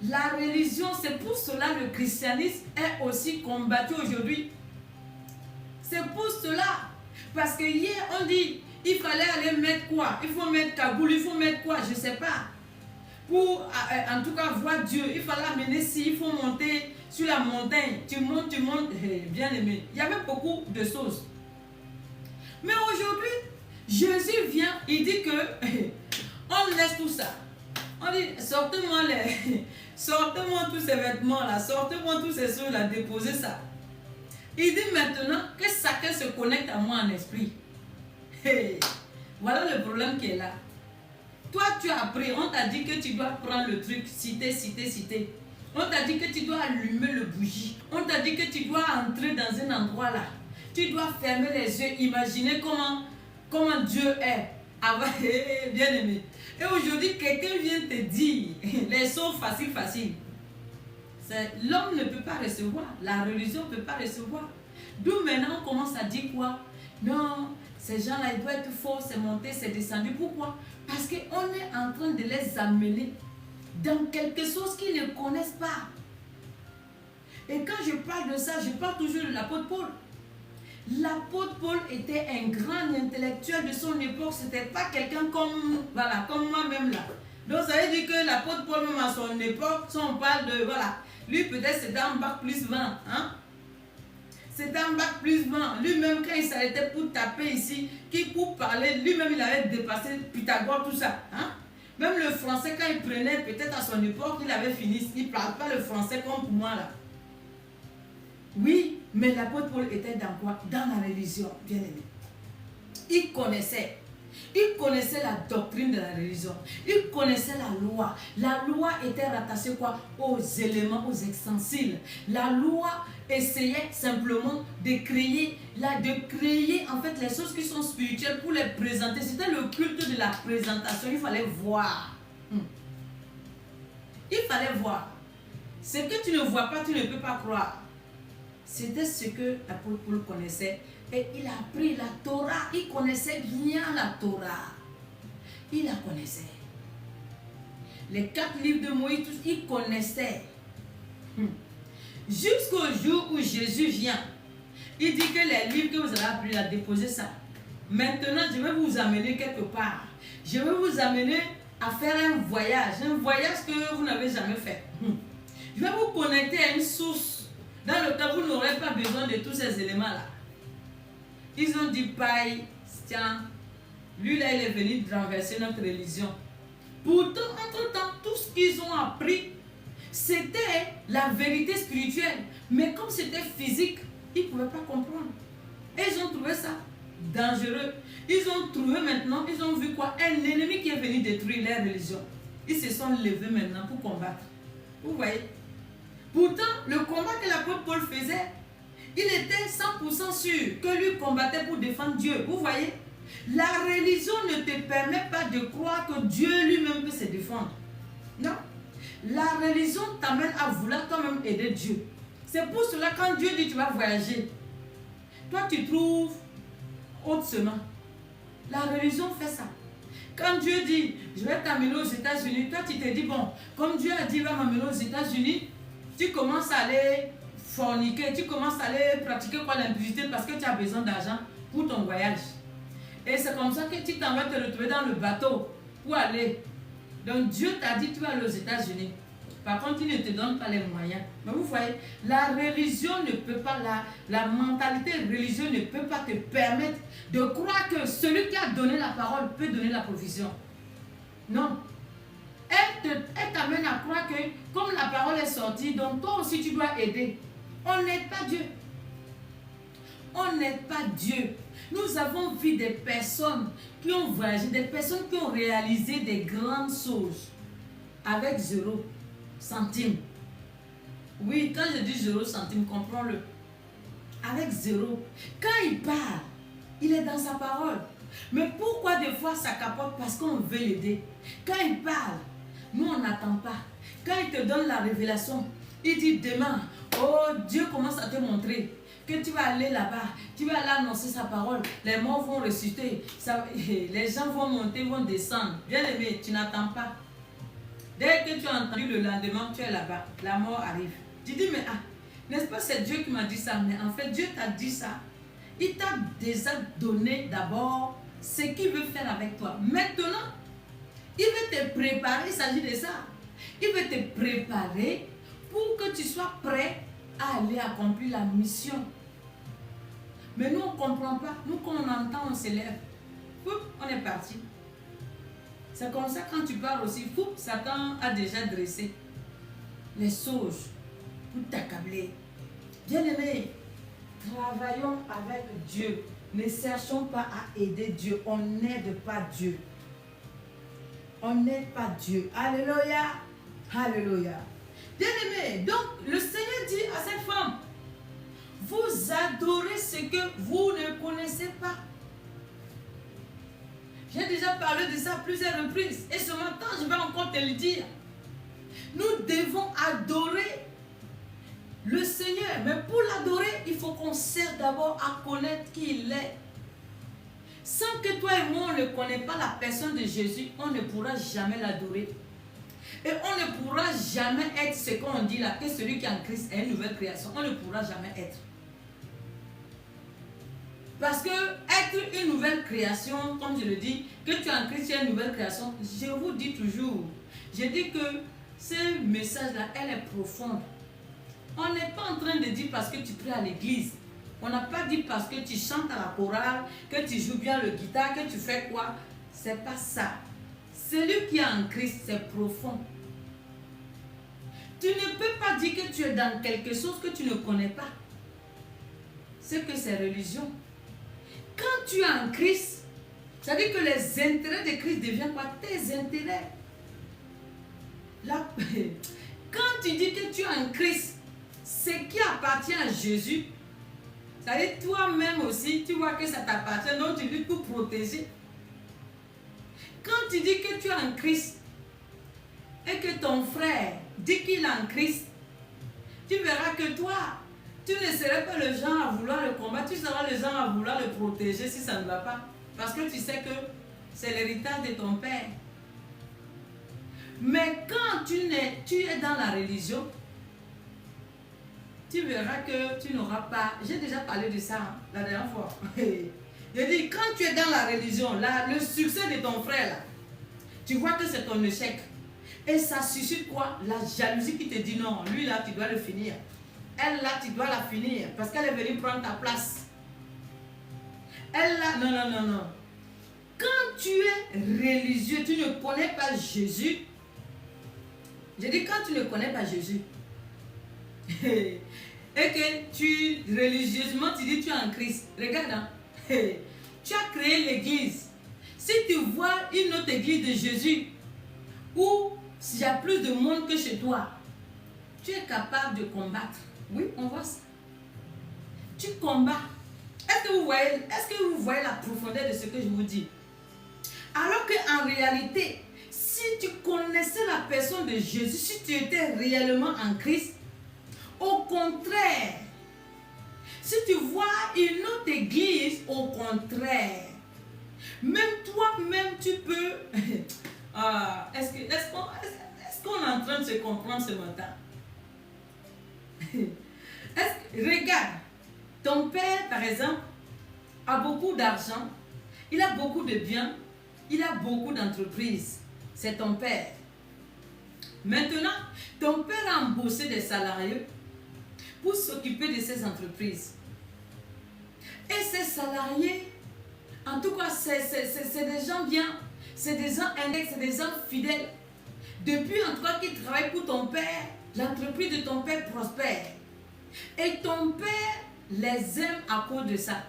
La religion, c'est pour cela que le christianisme est aussi combattu aujourd'hui. C'est pour cela. Parce que hier, on dit, il fallait aller mettre quoi? Il faut mettre cagoule, il faut mettre quoi? Je ne sais pas. Pour, en tout cas, voir Dieu, il fallait amener si, il faut monter sur la montagne. Tu montes, bien aimé. Il y avait beaucoup de choses. Mais aujourd'hui, Jésus vient, il dit que on laisse tout ça. On dit, sortez-moi tous ces vêtements-là, sortez-moi tous ces choses-là, déposez ça. Il dit maintenant que chacun se connecte à moi en esprit. Hey, voilà le problème qui est là. Toi, tu as appris, on t'a dit que tu dois prendre le truc, citer. On t'a dit que tu dois allumer le bougie. On t'a dit que tu dois entrer dans un endroit là. Tu dois fermer les yeux, imaginer comment Dieu est. Bien aimé. Et aujourd'hui, quelqu'un vient te dire les choses faciles. L'homme ne peut pas recevoir. La religion ne peut pas recevoir. D'où maintenant on commence à dire quoi? Non, ces gens-là, ils doivent être forts, c'est monté, c'est descendu. Pourquoi? Parce qu'on est en train de les amener dans quelque chose qu'ils ne connaissent pas. Et quand je parle de ça, je parle toujours de l'apôtre Paul. L'apôtre Paul était un grand intellectuel de son époque. Ce n'était pas quelqu'un comme moi-même là. Donc ça veut dire que l'apôtre Paul, même à son époque, si on parle de, lui peut-être c'était un bac plus 20. Hein? C'était un bac plus 20. Lui-même, quand il s'arrêtait pour taper ici, pour parler, lui-même il avait dépassé Pythagore, tout ça. Hein? Même le français, quand il prenait, peut-être à son époque, il avait fini. Il ne parle pas le français comme pour moi là. Oui, mais l'apôtre Paul était dans quoi? Dans la religion, bien aimé. Il connaissait la doctrine de la religion. Il connaissait la loi. La loi était rattachée quoi? Aux éléments, aux ustensiles. La loi essayait simplement de créer en fait les choses qui sont spirituelles pour les présenter. C'était le culte de la présentation. Il fallait voir. Il fallait voir. Ce que tu ne vois pas, tu ne peux pas croire. C'était ce que l'apôtre Paul connaissait. Et il a appris la Torah. Il connaissait bien la Torah. Il la connaissait. Les 4 livres de Moïse, tous, il connaissait. Jusqu'au jour où Jésus vient. Il dit que les livres que vous avez appris à déposer ça. Maintenant, je vais vous amener quelque part. Je vais vous amener à faire un voyage. Un voyage que vous n'avez jamais fait. Je vais vous connecter à une source dans lequel vous n'aurez pas besoin de tous ces éléments-là. Ils ont dit, paille, tiens, lui là, il est venu renverser notre religion. Pourtant, entre-temps, tout ce qu'ils ont appris, c'était la vérité spirituelle. Mais comme c'était physique, ils ne pouvaient pas comprendre. Et ils ont trouvé ça dangereux. Ils ont trouvé maintenant, ils ont vu quoi? Un ennemi qui est venu détruire leur religion. Ils se sont levés maintenant pour combattre. Vous voyez? Pourtant, le combat que l'apôtre Paul faisait, il était 100% sûr que lui combattait pour défendre Dieu. Vous voyez? La religion ne te permet pas de croire que Dieu lui-même peut se défendre. Non. La religion t'amène à vouloir toi-même aider Dieu. C'est pour cela quand Dieu dit tu vas voyager, toi tu trouves autre chemin. La religion fait ça. Quand Dieu dit je vais t'amener aux États-Unis, toi tu te dis bon, comme Dieu a dit il va m'amener aux États-Unis, tu commences à aller forniquer, tu commences à aller pratiquer quoi l'impudicité parce que tu as besoin d'argent pour ton voyage. Et c'est comme ça que tu t'en vas te retrouver dans le bateau pour aller. Donc Dieu t'a dit tu vas aller aux États-Unis. Par contre, il ne te donne pas les moyens. Mais vous voyez, la religion ne peut pas, la mentalité religieuse ne peut pas te permettre de croire que celui qui a donné la parole peut donner la provision. Non. Elle t'amène à croire que comme la parole est sortie, donc toi aussi tu dois aider. On n'aide pas Dieu. On n'aide pas Dieu. Nous avons vu des personnes qui ont voyagé, des personnes qui ont réalisé des grandes choses avec 0 centime. Oui, quand je dis 0 centime, comprends-le. Avec 0. Quand il parle, il est dans sa parole. Mais pourquoi des fois ça capote? Parce qu'on veut l'aider. Quand il parle, nous on n'attend pas. Quand il te donne la révélation, il dit demain, oh Dieu commence à te montrer que tu vas aller là-bas, tu vas aller annoncer sa parole, les morts vont ressusciter, les gens vont monter, vont descendre. Bien aimé, tu n'attends pas. Dès que tu as entendu le lendemain, tu es là-bas, la mort arrive. Tu dis, mais n'est-ce pas, c'est Dieu qui m'a dit ça, mais en fait, Dieu t'a dit ça. Il t'a déjà donné d'abord ce qu'il veut faire avec toi. Maintenant, il veut te préparer, il s'agit de ça. Il veut te préparer pour que tu sois prêt à aller accomplir la mission. Mais nous, on ne comprend pas. Nous, quand on entend, on s'élève. On est parti. C'est comme ça, quand tu pars aussi, Satan a déjà dressé les sauges pour t'accabler. Bien-aimés, travaillons avec Dieu. Ne cherchons pas à aider Dieu. On n'aide pas Dieu. On n'aide pas Dieu. Alléluia. Alléluia. Bien-aimés, donc le Seigneur dit à cette femme, vous adorez ce que vous ne connaissez pas. J'ai déjà parlé de ça à plusieurs reprises. Et ce matin, je vais encore te le dire. Nous devons adorer le Seigneur. Mais pour l'adorer, il faut qu'on sert d'abord à connaître qui il est. Sans que toi et moi, on ne connaisse pas la personne de Jésus, on ne pourra jamais l'adorer. Et on ne pourra jamais être ce qu'on dit là, que celui qui est en Christ est une nouvelle création. On ne pourra jamais être. Parce que être une nouvelle création, comme je le dis, que tu es en Christ, tu es une nouvelle création, je vous dis toujours, je dis que ce message-là, elle est profonde. On n'est pas en train de dire parce que tu pries à l'église. On n'a pas dit parce que tu chantes à la chorale, que tu joues bien le guitare, que tu fais quoi. C'est pas ça. Celui qui est en Christ, c'est profond. Tu ne peux pas dire que tu es dans quelque chose que tu ne connais pas. C'est que c'est religion. Quand tu es en Christ, ça veut dire que les intérêts de Christ deviennent quoi? Tes intérêts. Là, quand tu dis que tu es en Christ, ce qui appartient à Jésus, ça veut dire toi-même aussi, tu vois que ça t'appartient, donc tu luttes pour protéger. Quand tu dis que tu es en Christ et que ton frère dit qu'il est en Christ, tu verras que toi, tu ne serais pas le genre à vouloir le combattre, tu seras le genre à vouloir le protéger si ça ne va pas. Parce que tu sais que c'est l'héritage de ton père. Mais quand tu es dans la religion, tu verras que tu n'auras pas... J'ai déjà parlé de ça la dernière fois. Je dis, quand tu es dans la religion, là, le succès de ton frère, là, tu vois que c'est ton échec. Et ça suscite quoi? La jalousie qui te dit non, lui là, tu dois le finir. Elle là, tu dois la finir parce qu'elle est venue prendre ta place. Elle là, non, non, non, non. Quand tu es religieux, tu ne connais pas Jésus. Je dis quand tu ne connais pas Jésus. Et que tu, religieusement, tu dis tu es en Christ. Regarde, hein? Tu as créé l'église. Si tu vois une autre église de Jésus, où s'il y a plus de monde que chez toi, tu es capable de combattre. Oui, on voit ça. Tu combats. Est-ce que vous voyez la profondeur de ce que je vous dis? Alors qu'en réalité, si tu connaissais la personne de Jésus, si tu étais réellement en Christ, au contraire, si tu vois une autre église, au contraire, même toi-même tu peux... Est-ce qu'on est en train de se comprendre ce matin? Regarde, ton père, par exemple, a beaucoup d'argent, il a beaucoup de biens, il a beaucoup d'entreprises. C'est ton père. Maintenant, ton père a embauché des salariés pour s'occuper de ces entreprises. Et ces salariés, en tout cas, c'est des gens bien, c'est des gens index, c'est des gens fidèles. Depuis en tout cas qu'ils travaillent pour ton père, l'entreprise de ton père prospère. Et ton père les aime à cause de ça.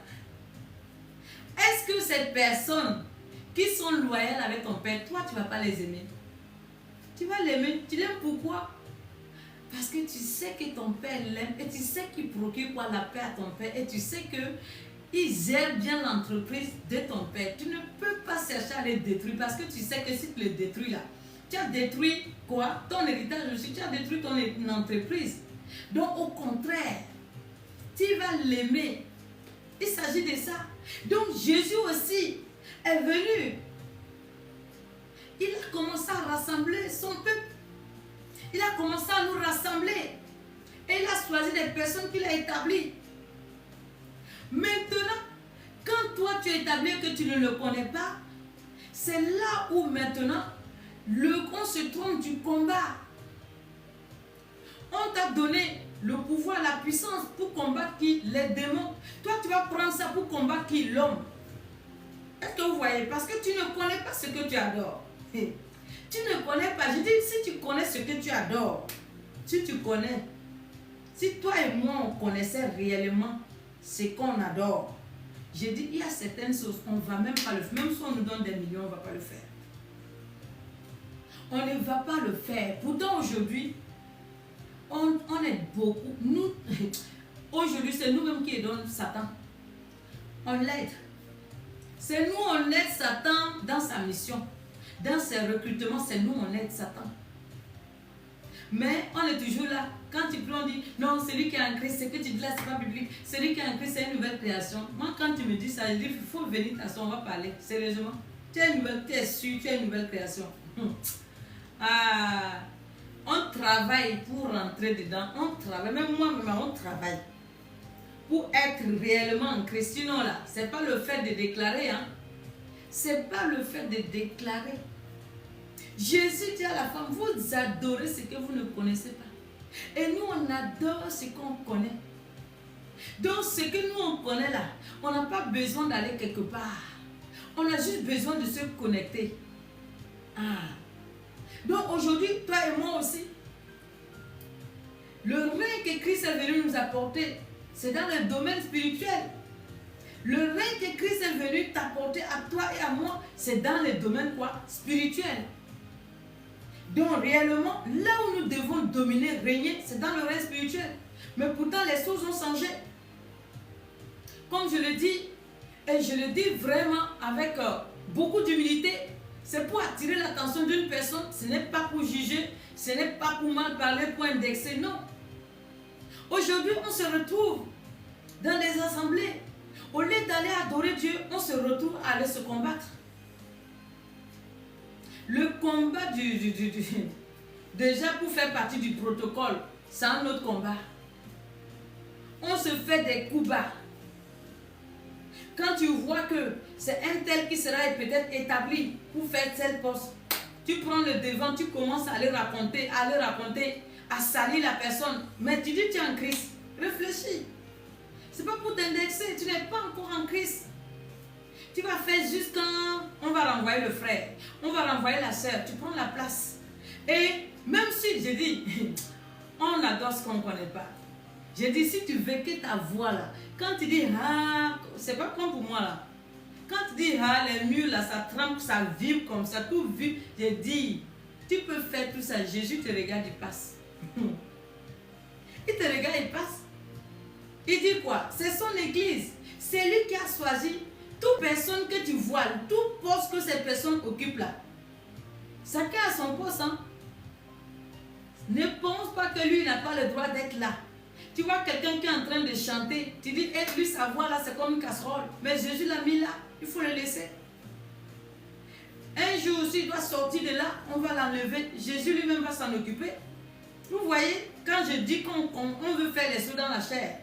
Est-ce que ces personnes qui sont loyales avec ton père, toi tu ne vas pas les aimer? Tu vas l'aimer. Tu l'aimes pourquoi? Parce que tu sais que ton père l'aime et tu sais qu'il procure quoi la paix à ton père et tu sais qu'il gère bien l'entreprise de ton père. Tu ne peux pas chercher à les détruire parce que tu sais que si tu les détruis là, tu as détruit quoi? Ton héritage aussi, tu as détruit ton entreprise. Donc au contraire, tu vas l'aimer. Il s'agit de ça. Donc Jésus aussi est venu. Il a commencé à rassembler son peuple. Il a commencé à nous rassembler. Et il a choisi des personnes qu'il a établies. Maintenant, quand toi tu es établi et que tu ne le connais pas, c'est là où maintenant on se trompe du combat. On t'a donné le pouvoir, la puissance pour combattre qui? Les démons. Toi, tu vas prendre ça pour combattre qui? L'homme. Est-ce que vous voyez? Parce que tu ne connais pas ce que tu adores. Tu ne connais pas. Je dis, si tu connais ce que tu adores, si tu connais, si toi et moi, on connaissait réellement ce qu'on adore, je dis, il y a certaines choses, on ne va même pas le faire. Même si on nous donne des millions, on ne va pas le faire. On ne va pas le faire. Pourtant, aujourd'hui, on est beaucoup. Nous, aujourd'hui, c'est nous-mêmes qui aidons Satan. On l'aide. C'est nous, on aide Satan dans sa mission. Dans ses recrutements, c'est nous, on aide Satan. Mais on est toujours là. Quand tu prends, on dit, non, celui qui est en Christ, ce que tu dis là, ce n'est pas biblique. Celui qui est en Christ, c'est une nouvelle création. Moi, quand tu me dis ça, je dis, il faut venir t'asseoir, on va parler. Sérieusement. Tu es sûr, tu es une nouvelle création. Ah, on travaille pour rentrer dedans. On travaille, même moi-même, on travaille pour être réellement en Christ. Sinon, là, ce n'est pas le fait de déclarer. Hein. Ce n'est pas le fait de déclarer. Jésus dit à la femme, vous adorez ce que vous ne connaissez pas. Et nous, on adore ce qu'on connaît. Donc, ce que nous, on connaît là, on n'a pas besoin d'aller quelque part. On a juste besoin de se connecter. Ah. Donc, aujourd'hui, toi et moi aussi, le règne que Christ est venu nous apporter, c'est dans le domaine spirituel. Le règne que Christ est venu t'apporter à toi et à moi, c'est dans le domaine quoi? Spirituel. Donc réellement, là où nous devons dominer, régner, c'est dans le règne spirituel. Mais pourtant, les choses ont changé. Comme je le dis, et je le dis vraiment avec beaucoup d'humilité, c'est pour attirer l'attention d'une personne. Ce n'est pas pour juger, ce n'est pas pour mal parler, pour indexer, non. Aujourd'hui, on se retrouve dans les assemblées. Au lieu d'aller adorer Dieu, on se retrouve à aller se combattre. Le combat déjà pour faire partie du protocole, c'est un autre combat. On se fait des coups bas. Quand tu vois que c'est un tel qui sera peut-être établi pour faire tel poste, tu prends le devant, tu commences à aller raconter, à salir la personne. Mais tu dis tu es en Christ. Réfléchis. C'est pas pour t'indexer, tu n'es pas encore en Christ. Tu vas faire juste quand on va renvoyer le frère, on va renvoyer la sœur, tu prends la place. Et même si, je dis, on adore ce qu'on ne connaît pas. Je dis, si tu veux que ta voix là, quand tu dis, ah, c'est pas comme pour moi là. Quand tu dis, ah, les murs là, ça trempe, ça vibre comme ça, tout vibre. Je dis, tu peux faire tout ça. Jésus te regarde, il passe. Il te regarde, il passe. Il dit quoi? C'est son église. C'est lui qui a choisi toute personne que tu vois, tout poste que ces personnes occupent là. Chacun a son poste. Hein? Ne pense pas que lui n'a pas le droit d'être là. Tu vois quelqu'un qui est en train de chanter, tu dis, lui, sa voix là, c'est comme une casserole. Mais Jésus l'a mis là, il faut le laisser. Un jour aussi, il doit sortir de là, on va l'enlever. Jésus lui-même va s'en occuper. Vous voyez, quand je dis qu'on veut faire les choses dans la chair,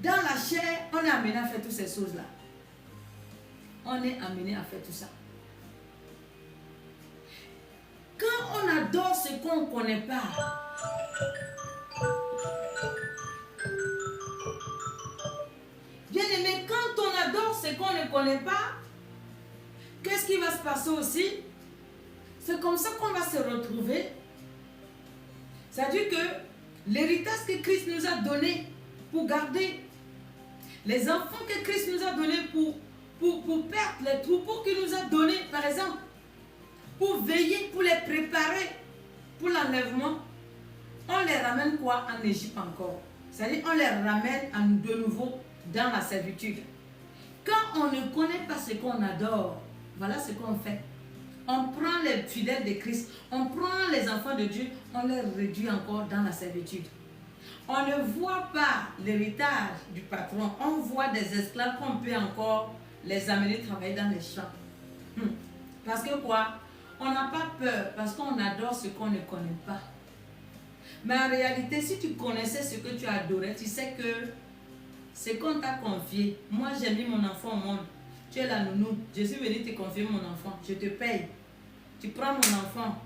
dans la chair, on est amené à faire toutes ces choses-là. On est amené à faire tout ça. Quand on adore ce qu'on ne connaît pas, bien aimé, quand on adore ce qu'on ne connaît pas, qu'est-ce qui va se passer aussi? C'est comme ça qu'on va se retrouver. C'est-à-dire que l'héritage que Christ nous a donné pour garder, les enfants que Christ nous a donnés pour perdre, les troupeaux qu'il nous a donnés, par exemple, pour veiller, pour les préparer pour l'enlèvement, on les ramène quoi? En Égypte encore. C'est-à-dire on les ramène de nouveau dans la servitude. Quand on ne connaît pas ce qu'on adore, voilà ce qu'on fait. On prend les fidèles de Christ, on prend les enfants de Dieu, on les réduit encore dans la servitude. On ne voit pas l'héritage du patron. On voit des esclaves qu'on peut encore les amener travailler dans les champs. Parce que quoi? On n'a pas peur parce qu'on adore ce qu'on ne connaît pas. Mais en réalité, si tu connaissais ce que tu adorais, tu sais que ce qu'on t'a confié, moi j'ai mis mon enfant au monde. Tu es la nounou. Je suis venu te confier mon enfant. Je te paye. Tu prends mon enfant.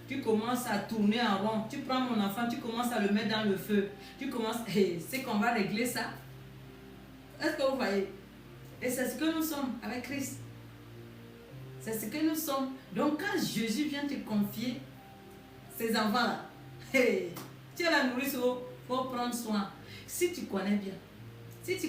Tu commences à tourner en rond. Tu prends mon enfant, tu commences à le mettre dans le feu. Tu commences... Hey, c'est qu'on va régler ça. Est-ce que vous voyez? Et c'est ce que nous sommes avec Christ. C'est ce que nous sommes. Donc quand Jésus vient te confier ces enfants-là, hey, tu es la nourrice, il faut prendre soin. Si tu connais bien,